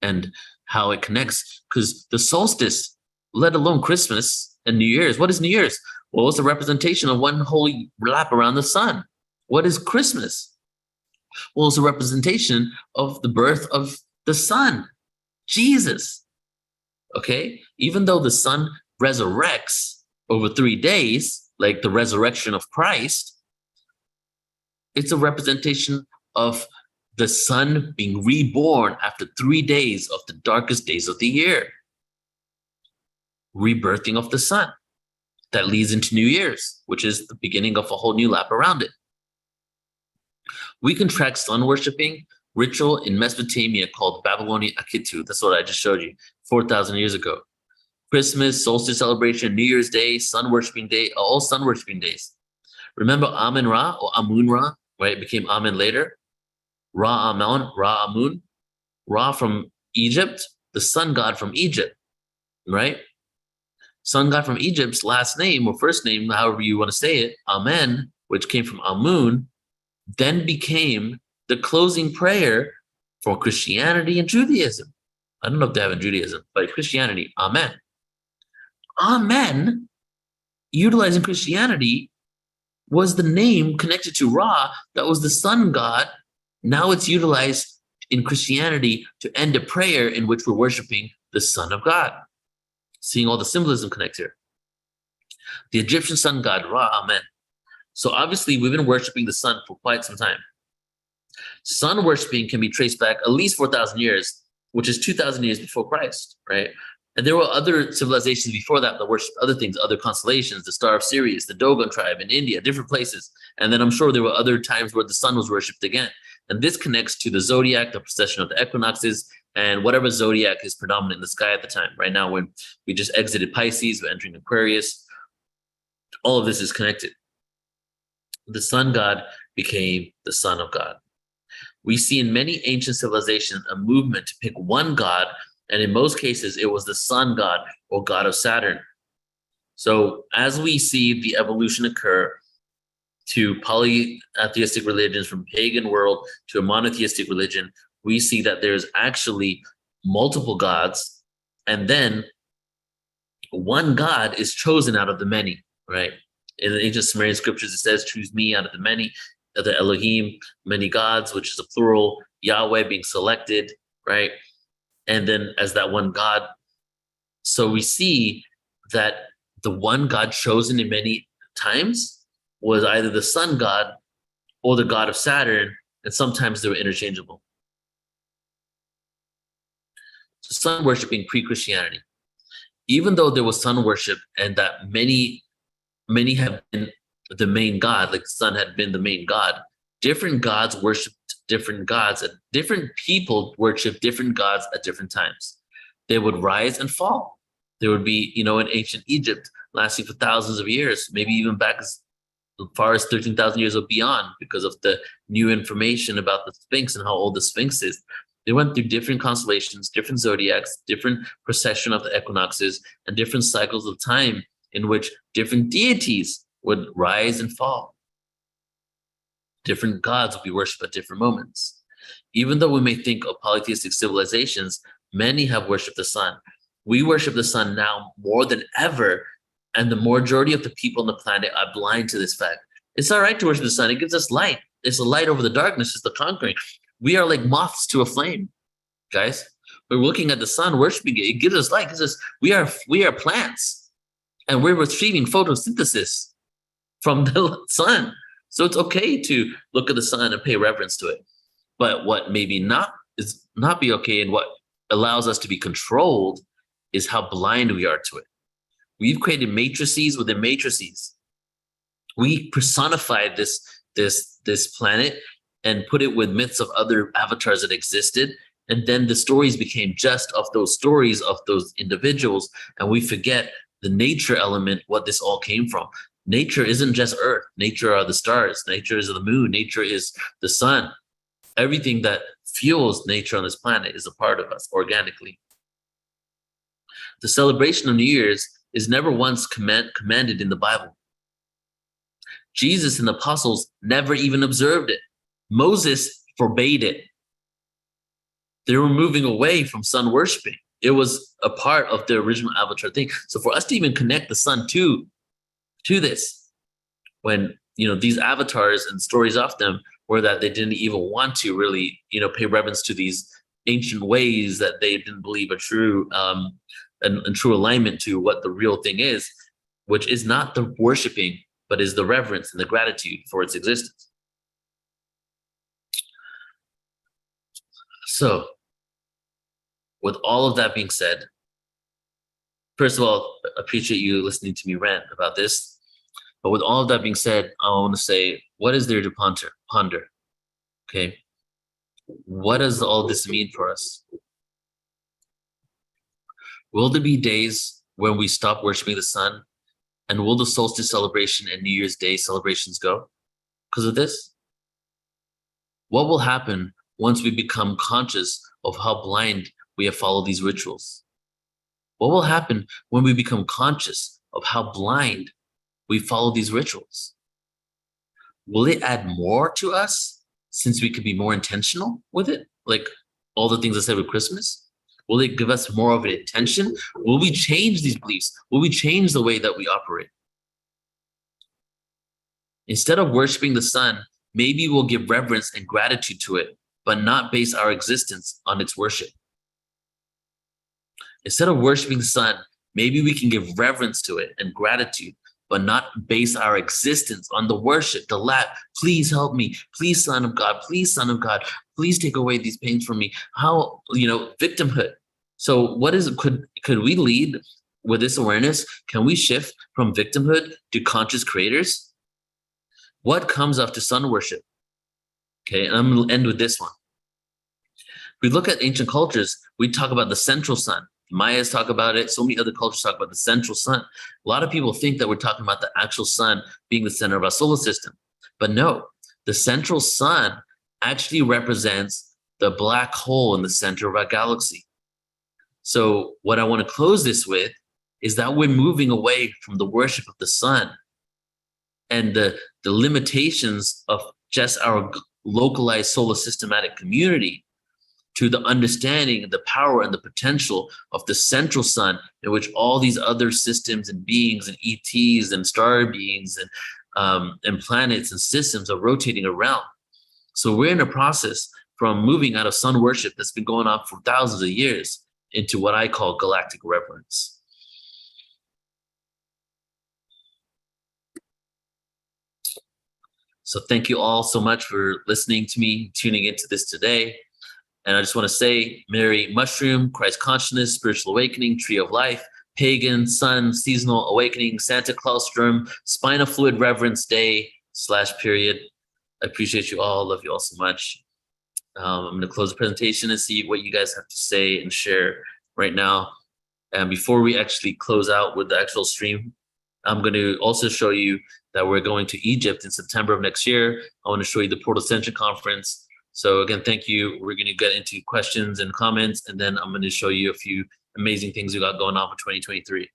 Speaker 1: and how it connects, because the solstice, let alone Christmas and New Year's, what is New Year's? Well, it's a representation of one holy lap around the sun. What is Christmas? Well, it's a representation of the birth of the Son, Jesus. Okay? Even though the sun resurrects over 3 days, like the resurrection of Christ, it's a representation of the sun being reborn after 3 days of the darkest days of the year. Rebirthing of the sun. That leads into New Year's, which is the beginning of a whole new lap around it. We can track sun worshipping ritual in Mesopotamia called Babylonian Akitu. That's what I just showed you, 4,000 years ago. Christmas, solstice celebration, New Year's Day, sun worshipping day, all sun worshipping days. Remember Amun Ra or Amun Ra, right? It became Amun later. Ra Amun, Ra Amun, Ra from Egypt, the sun god from Egypt, right? sun god from Egypt's last name or first name, however you want to say it, Amen, which came from Amun, then became the closing prayer for Christianity and Judaism. I don't know if they have in Judaism, but Christianity, Amen. Amen, utilizing Christianity, was the name connected to Ra that was the sun god. Now it's utilized in Christianity to end a prayer in which we're worshiping the Son of God. Seeing all the symbolism connect here. The Egyptian sun god, Ra, Amen. So obviously we've been worshiping the sun for quite some time. Sun worshiping can be traced back at least 4,000 years, which is 2,000 years before Christ, right? And there were other civilizations before that worshiped other things, other constellations, the Star of Sirius, the Dogon tribe in India, different places. And then I'm sure there were other times where the sun was worshipped again. And this connects to the zodiac, the precession of the equinoxes, and whatever zodiac is predominant in the sky at the time. Right now, when we just exited Pisces, we're entering Aquarius. All of this is connected. The sun god became the Son of God. We see in many ancient civilizations a movement to pick one god, and in most cases, it was the sun god or god of Saturn. So as we see the evolution occur to polytheistic religions from pagan world to a monotheistic religion, we see that there's actually multiple gods, and then one god is chosen out of the many, right? In the ancient Sumerian scriptures, it says, choose me out of the many, the Elohim, many gods, which is a plural, Yahweh being selected, right? And then as that one God. So we see that the one God chosen in many times was either the sun god or the god of Saturn, and sometimes they were interchangeable. So sun worshiping pre-Christianity. Even though there was sun worship and that many have been the main god, like the sun had been the main god, different gods worshiped different gods, and different people worship different gods at different times. They would rise and fall. There would be, in ancient Egypt, lasting for thousands of years, maybe even back as far as 13,000 years or beyond, because of the new information about the Sphinx and how old the Sphinx is. They went through different constellations, different zodiacs, different precession of the equinoxes, and different cycles of time in which different deities would rise and fall. Different gods would be worshipped at different moments. Even though we may think of polytheistic civilizations, many have worshipped the sun. We worship the sun now more than ever, and the majority of the people on the planet are blind to this fact. It's all right to worship the sun. It gives us light. It's a light over the darkness. It's the conquering. We are like moths to a flame, guys. We're looking at the sun, worshiping it. It gives us light. It gives us, we are plants, and we're receiving photosynthesis from the sun. So it's okay to look at the sun and pay reverence to it. But what maybe not be okay, and what allows us to be controlled, is how blind we are to it. We've created matrices within matrices. We personified this planet and put it with myths of other avatars that existed. And then the stories became just of those stories of those individuals. And we forget the nature element, what this all came from. Nature isn't just Earth. Nature are the stars. Nature is the moon. Nature is the sun. Everything that fuels nature on this planet is a part of us organically. The celebration of New Year's is never once commanded in the Bible. Jesus and the apostles never even observed it. Moses forbade it. They were moving away from sun worshiping. It was a part of the original avatar thing. So for us to even connect the sun to this, when these avatars and stories of them were that they didn't even want to really pay reverence to these ancient ways that they didn't believe are true, and true alignment to what the real thing is, which is not the worshiping, but is the reverence and the gratitude for its existence. So, with all of that being said, first of all, I appreciate you listening to me rant about this. But with all of that being said, I want to say, what is there to ponder? Okay. What does all this mean for us? Will there be days when we stop worshiping the sun? And will the solstice celebration and New Year's Day celebrations go because of this? What will happen once we become conscious of how blind we have followed these rituals? What will happen when we become conscious of how blind we follow these rituals? Will it add more to us since we could be more intentional with it? Like all the things I said with Christmas? Will it give us more of an intention? Will we change these beliefs? Will we change the way that we operate? Instead of worshiping the sun, maybe we'll give reverence and gratitude to it, but not base our existence on its worship. Instead of worshiping the sun, maybe we can give reverence to it and gratitude, but not base our existence on the worship, the lap. Please help me. Please, Son of God. Please, Son of God. Please take away these pains from me. How, victimhood. So what is, could we lead with this awareness? Can we shift from victimhood to conscious creators? What comes after sun worship? Okay, and I'm going to end with this one. If we look at ancient cultures, we talk about the central sun. Mayas talk about it. So many other cultures talk about the central sun. A lot of people think that we're talking about the actual sun being the center of our solar system. But no, the central sun actually represents the black hole in the center of our galaxy. So what I want to close this with is that we're moving away from the worship of the sun and the limitations of just our localized solar systematic community to the understanding of the power and the potential of the central sun, in which all these other systems and beings and ETs and star beings and planets and systems are rotating around. So we're in a process from moving out of sun worship that's been going on for thousands of years into what I call galactic reverence. So thank you all so much for listening to me, tuning into this today. And I just want to say, Merry Mushroom, Christ Consciousness, Spiritual Awakening, Tree of Life, Pagan, Sun, Seasonal Awakening, Santa Claustrum, Spinal Fluid Reverence Day /period. I appreciate you all. Love you all so much. I'm going to close the presentation and see what you guys have to say and share right now. And before we actually close out with the actual stream, I'm going to also show you that we're going to Egypt in September of next year. I want to show you the PortalToAscension conference. So again, thank you. We're going to get into questions and comments, and then I'm going to show you a few amazing things we got going on for 2023.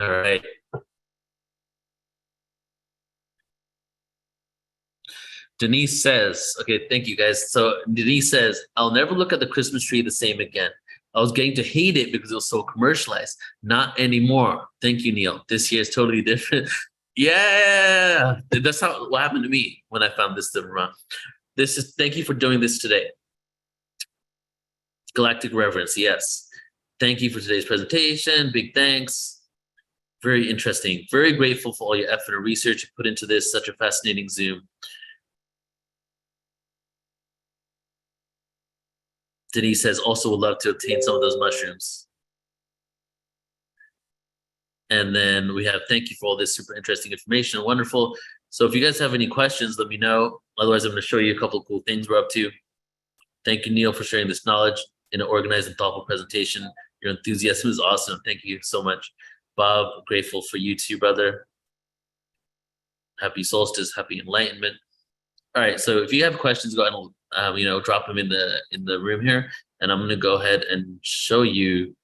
Speaker 1: All right. Denise says, okay, thank you guys. So Denise says, I'll never look at the Christmas tree the same again. I was getting to hate it because it was so commercialized. Not anymore. Thank you, Neil. This year is totally different. Yeah, that's what happened to me when I found this stuff around. Thank you for doing this today. Galactic reverence, yes. Thank you for today's presentation. Big thanks. Very interesting. Very grateful for all your effort and research you put into this. Such a fascinating Zoom. Denise says, also would love to obtain some of those mushrooms. And then we have, thank you for all this super interesting information. Wonderful. So if you guys have any questions, let me know. Otherwise, I'm going to show you a couple of cool things we're up to. Thank you, Neil, for sharing this knowledge in an organized and thoughtful presentation. Your enthusiasm is awesome. Thank you so much. Bob, grateful for you too, brother. Happy solstice, happy enlightenment. All right, so if you have questions, go ahead and drop them in the room here, and I'm going to go ahead and show you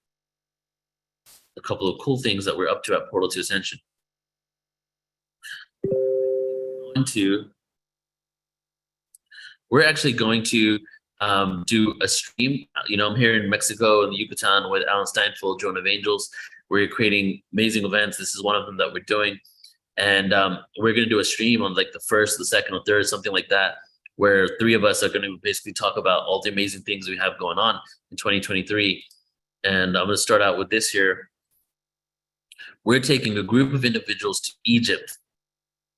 Speaker 1: a couple of cool things that we're up to at PortalToAscension. We're actually going to do a stream. I'm here in Mexico in the Yucatan with Alan Steinfeld, Joan of Angels. We're creating amazing events. This is one of them that we're doing. And we're going to do a stream on like the 1st, the 2nd, or 3rd, something like that, where 3 of us are going to basically talk about all the amazing things we have going on in 2023. And I'm going to start out with this here. We're taking a group of individuals to Egypt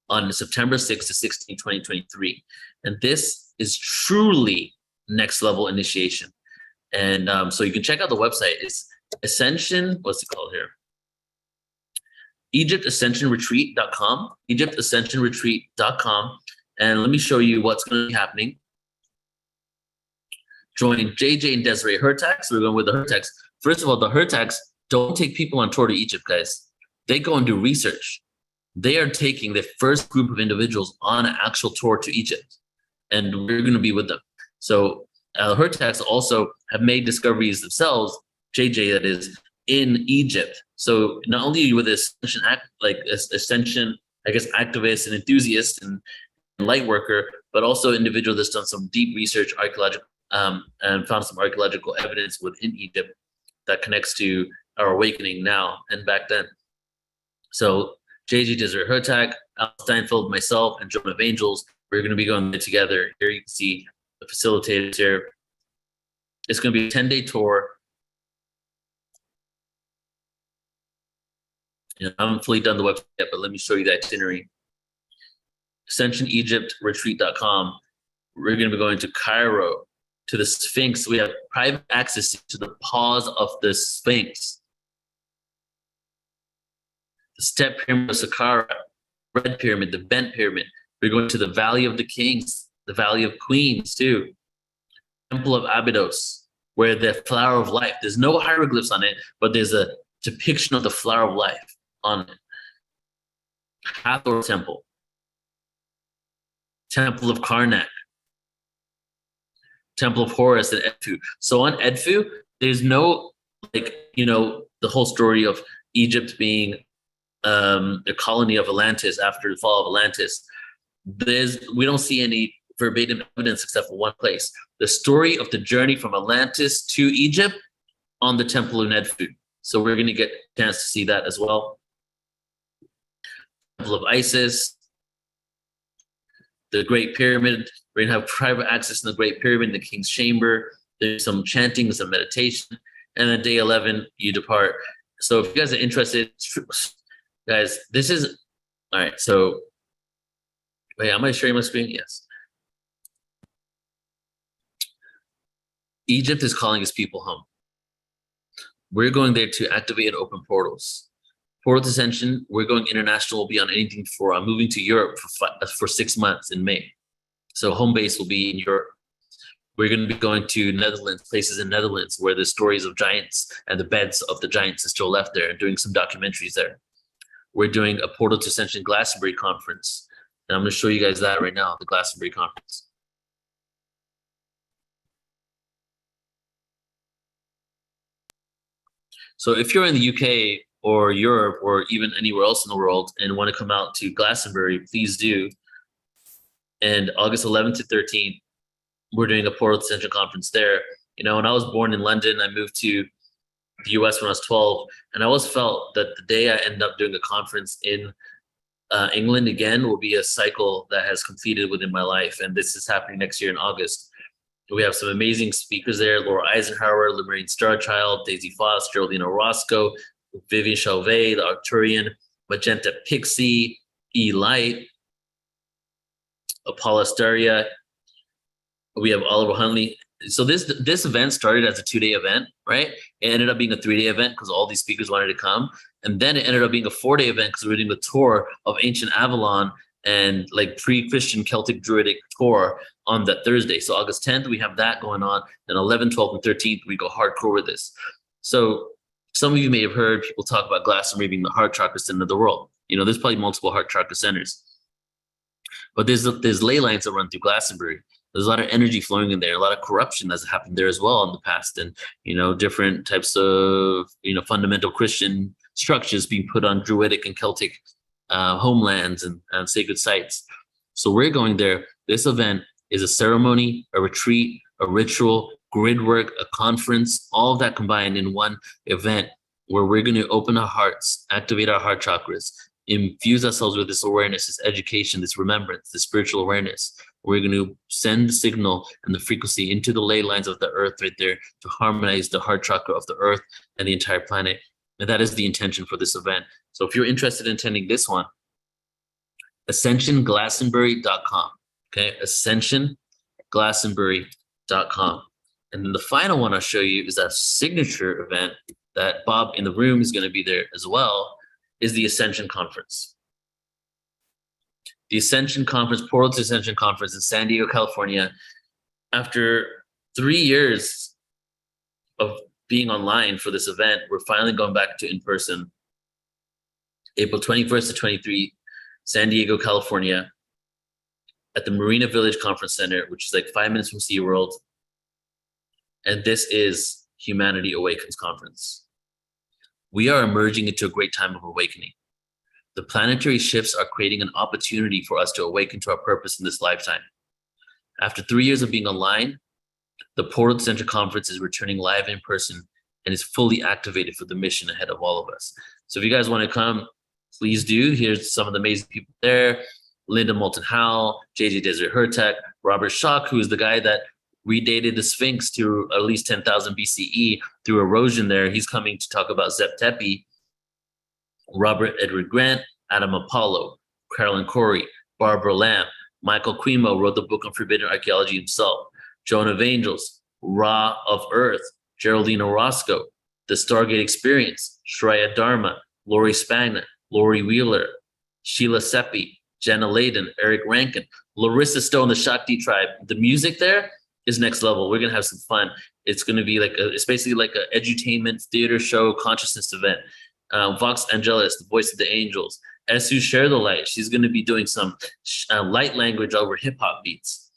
Speaker 1: on September 6th to 16, 2023. And this is truly next level initiation. And so you can check out the website. It's Ascension, what's it called here? EgyptAscensionRetreat.com, EgyptAscensionRetreat.com. And let me show you what's going to be happening. Join JJ and Desiree Hertax. We're going with the Hertax. First of all, the Hertax don't take people on tour to Egypt, guys. They go and do research. They are taking the first group of individuals on an actual tour to Egypt. and we're going to be with them. So Hurtaks also have made discoveries themselves, JJ that is, in Egypt. So not only with ascension ascension, I guess, activist and enthusiast and light worker, but also individual that's done some deep research, archaeological, and found some archaeological evidence within Egypt that connects to our awakening now and back then. So JJ Desert Hurtak, Al Steinfeld, myself, and Joan of Angels, we're going to be going there together. Here you can see the facilitators here. It's going to be a 10-day tour. I haven't fully done the website yet, but let me show you the itinerary. AscensionEgyptRetreat.com. We're going to be going to Cairo, to the Sphinx. We have private access to the paws of the Sphinx. The Step Pyramid of Saqqara, Red Pyramid, the Bent Pyramid. We're going to the Valley of the Kings, the Valley of Queens too. Temple of Abydos, where the flower of life. There's no hieroglyphs on it, but there's a depiction of the flower of life on it. Hathor Temple. Temple of Karnak. Temple of Horus and Edfu. So on Edfu, there's no, the whole story of Egypt being the colony of Atlantis after the fall of Atlantis. We don't see any verbatim evidence except for one place. The story of the journey from Atlantis to Egypt on the Temple of Edfu. So we're going to get a chance to see that as well. Temple of Isis, the Great Pyramid. We're going to have private access to the Great Pyramid, the King's Chamber. There's some chanting, some meditation. And then day 11, you depart. So if you guys are interested, guys, this is, all right, so, wait, am I sharing my screen? Yes. Egypt is calling its people home. We're going there to activate and open portals. PortalToAscension, we're going international, will be on anything for, I'm moving to Europe for 6 months in May. So home base will be in Europe. We're going to be going to Netherlands, places in Netherlands where the stories of giants and the beds of the giants are still left there, and doing some documentaries there. We're doing a PortalToAscension Glastonbury conference. And I'm going to show you guys that right now, the Glastonbury conference. So if you're in the UK or Europe or even anywhere else in the world and want to come out to Glastonbury, please do. And August 11th to 13th, we're doing a PortalToAscension conference there. You know, when I was born in London, I moved to the US when I was 12, and I always felt that the day I end up doing a conference in England again will be a cycle that has completed within my life. And this is happening next year in August. We have some amazing speakers there: Laura Eisenhower, Lemurian Starchild, Daisy Foss, Geraldine Orozco, Vivian Chauvet, the Arcturian, Magenta Pixie, E Light, Apollo Asteria. We have Oliver Hunley. So this event started as a 2-day event, right? It ended up being a 3-day event because all these speakers wanted to come. And then it ended up being a 4-day event because we were doing a tour of ancient Avalon and like pre-Christian Celtic Druidic tour on that Thursday. So August 10th, we have that going on. Then 11th, 12th, and 13th, we go hardcore with this. So some of you may have heard people talk about Glastonbury being the heart chakra center of the world. You know, there's probably multiple heart chakra centers. But there's ley lines that run through Glastonbury. There's a lot of energy flowing in there, a lot of corruption that's happened there as well in the past, and, you know, different types of, you know, fundamental Christian structures being put on Druidic and Celtic homelands and sacred sites. So we're going there. This event is a ceremony, a retreat, a ritual, grid work, a conference, all of that combined in one event where we're going to open our hearts, activate our heart chakras, infuse ourselves with this awareness, this education, this remembrance, this spiritual awareness. We're going to send the signal and the frequency into the ley lines of the earth right there to harmonize the heart chakra of the earth and the entire planet. And that is the intention for this event. So if you're interested in attending this one, AscensionGlastonbury.com. Okay, AscensionGlastonbury.com. And then the final one I'll show you is that signature event that Bob in the room is going to be there as well, is the Ascension Conference. The Ascension Conference, PortalToAscension Conference in San Diego, California. After 3 years of being online for this event, we're finally going back to in person. April 21st to 23, San Diego, California. at the Marina Village Conference Center, which is like 5 minutes from SeaWorld. And this is Humanity Awakens Conference. We are emerging into a great time of awakening. The planetary shifts are creating an opportunity for us to awaken to our purpose in this lifetime. After 3 years of being online, the PortalToAscension Conference is returning live in person and is fully activated for the mission ahead of all of us. So if you guys want to come, please do. Here's some of the amazing people there. Linda Moulton Howe, JJ Desiree Hurtak, Robert Schock, who is the guy that redated the Sphinx to at least 10,000 BCE through erosion there. He's coming to talk about Zep Tepi. Robert Edward Grant, Adam Apollo, Carolyn Corey, Barbara Lamb, Michael Quimo wrote the book on forbidden archaeology himself, Joan of Angels, Ra of Earth, Geraldine Orozco, The Stargate Experience, Shreya Dharma, Lori Spagna, Lori Wheeler, Sheila Seppi, Jenna Layden, Eric Rankin, Larissa Stone, the Shakti Tribe. The music there is next level. We're going to have some fun. It's going to be it's basically like an edutainment theater show consciousness event. Vox Angelis, the voice of the angels. Esu Share the Light. She's going to be doing some light language over hip hop beats.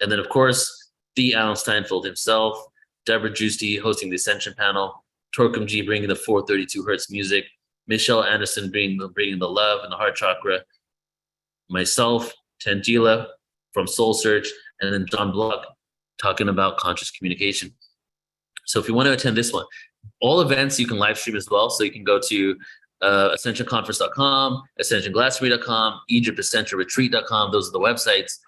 Speaker 1: And then, of course, the Alan Steinfeld himself, Deborah Giusti hosting the Ascension panel, Torquem G bringing the 432 hertz music, Michelle Anderson bringing the love and the heart chakra, myself, Tangela from Soul Search, and then John Block talking about conscious communication. So if you want to attend this one, all events you can live stream as well. So you can go to ascensionconference.com, ascensionglastonbury.com, egyptascensionretreat.com. Those are the websites.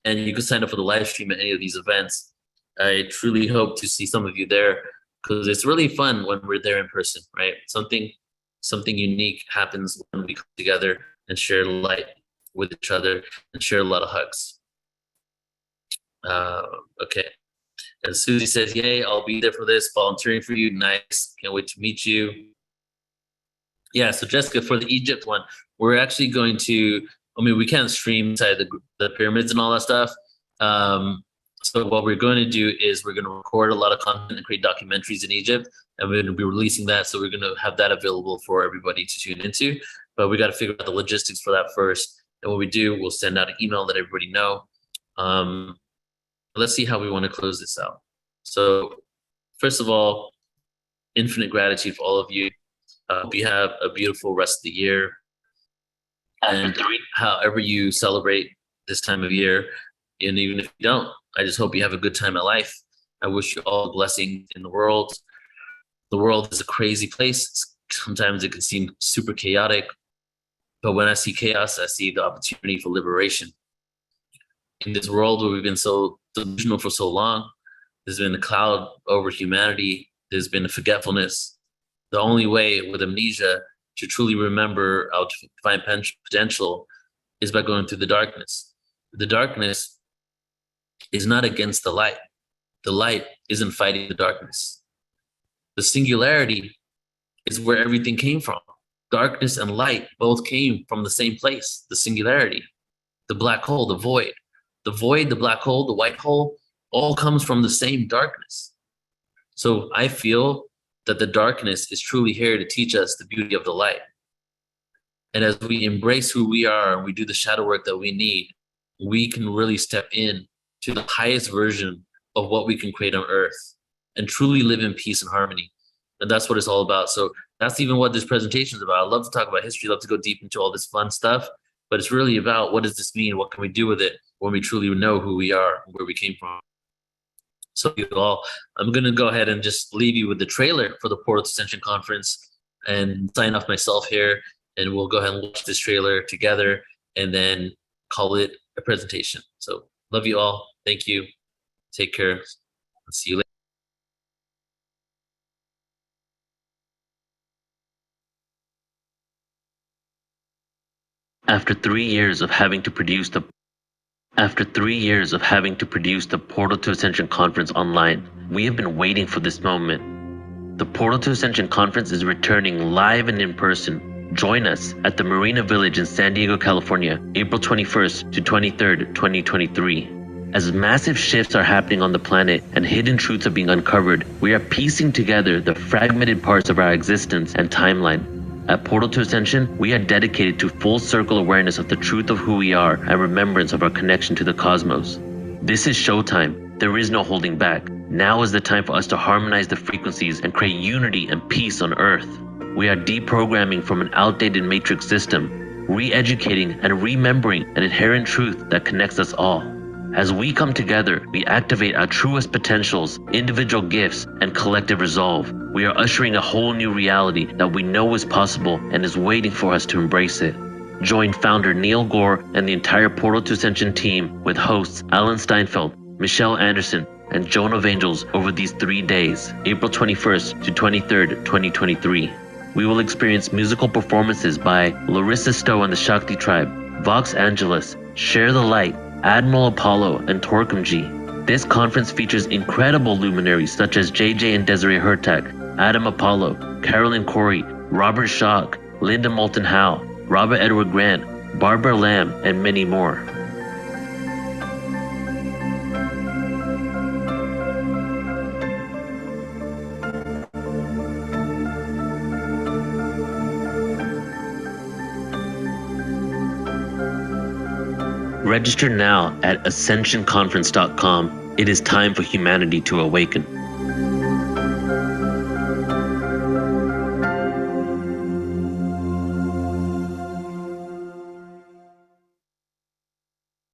Speaker 1: And you can sign up for the live stream at any of these events. I truly hope to see some of you there because it's really fun when we're there in person, right? Something unique happens when we come together and share light with each other and share a lot of hugs. Okay. And Susie says, yay, I'll be there for this, volunteering for you. Nice. Can't wait to meet you. Yeah, so Jessica, for the Egypt one, we're actually going to, we can't stream inside the pyramids and all that stuff. So what we're going to do is we're going to record a lot of content and create documentaries in Egypt, and we're going to be releasing that. So we're going to have that available for everybody to tune into. But we got to figure out the logistics for that first. And when we do, we'll send out an email, let everybody know. Let's see how we want to close this out. So first of all, infinite gratitude for all of you. Hope you have a beautiful rest of the year. And however you celebrate this time of year, and even if you don't, I just hope you have a good time in life. I wish you all the blessings in the world. The world is a crazy place. Sometimes it can seem super chaotic, but when I see chaos, I see the opportunity for liberation. In this world where we've been so delusional for so long, there's been a cloud over humanity. There's been a forgetfulness. The only way with amnesia to truly remember our divine potential is by going through the darkness. The darkness is not against the light. The light isn't fighting the darkness. The singularity is where everything came from. Darkness and light both came from the same place, the singularity, the black hole, the void. The void, the black hole, the white hole, all comes from the same darkness. So I feel that the darkness is truly here to teach us the beauty of the light. And as we embrace who we are and we do the shadow work that we need, we can really step in to the highest version of what we can create on earth and truly live in peace and harmony. And that's what it's all about. So that's even what this presentation is about. I love to talk about history, love to go deep into all this fun stuff, but it's really about what does this mean? What can we do with it when we truly know who we are and where we came from? So you all, I'm going to go ahead and just leave you with the trailer for the PortalToAscension Conference and sign off myself here. And we'll go ahead and watch this trailer together and then call it a presentation. So love you all. Thank you. Take care. And see you later.
Speaker 3: After 3 years of having to produce the PortalToAscension Conference online, we have been waiting for this moment. The PortalToAscension Conference is returning live and in person. Join us at the Marina Village in San Diego, California, April 21st to 23rd, 2023. As massive shifts are happening on the planet and hidden truths are being uncovered, we are piecing together the fragmented parts of our existence and timeline. At Portal to Ascension, we are dedicated to full circle awareness of the truth of who we are and remembrance of our connection to the cosmos. This is showtime. There is no holding back. Now is the time for us to harmonize the frequencies and create unity and peace on Earth. We are deprogramming from an outdated matrix system, re-educating and remembering an inherent truth that connects us all. As we come together, we activate our truest potentials, individual gifts, and collective resolve. We are ushering a whole new reality that we know is possible and is waiting for us to embrace it. Join founder Neil Gore and the entire Portal to Ascension team with hosts Alan Steinfeld, Michelle Anderson, and Joan of Angels over these 3 days, April 21st to 23rd, 2023. We will experience musical performances by Larissa Stowe and the Shakti Tribe, Vox Angeles, Share the Light, Admiral Apollo, and Torquem G. This conference features incredible luminaries such as JJ and Desiree Hurtak, Adam Apollo, Carolyn Corey, Robert Schock, Linda Moulton Howe, Robert Edward Grant, Barbara Lamb, and many more. Register now at ascensionconference.com. It is time for humanity to awaken.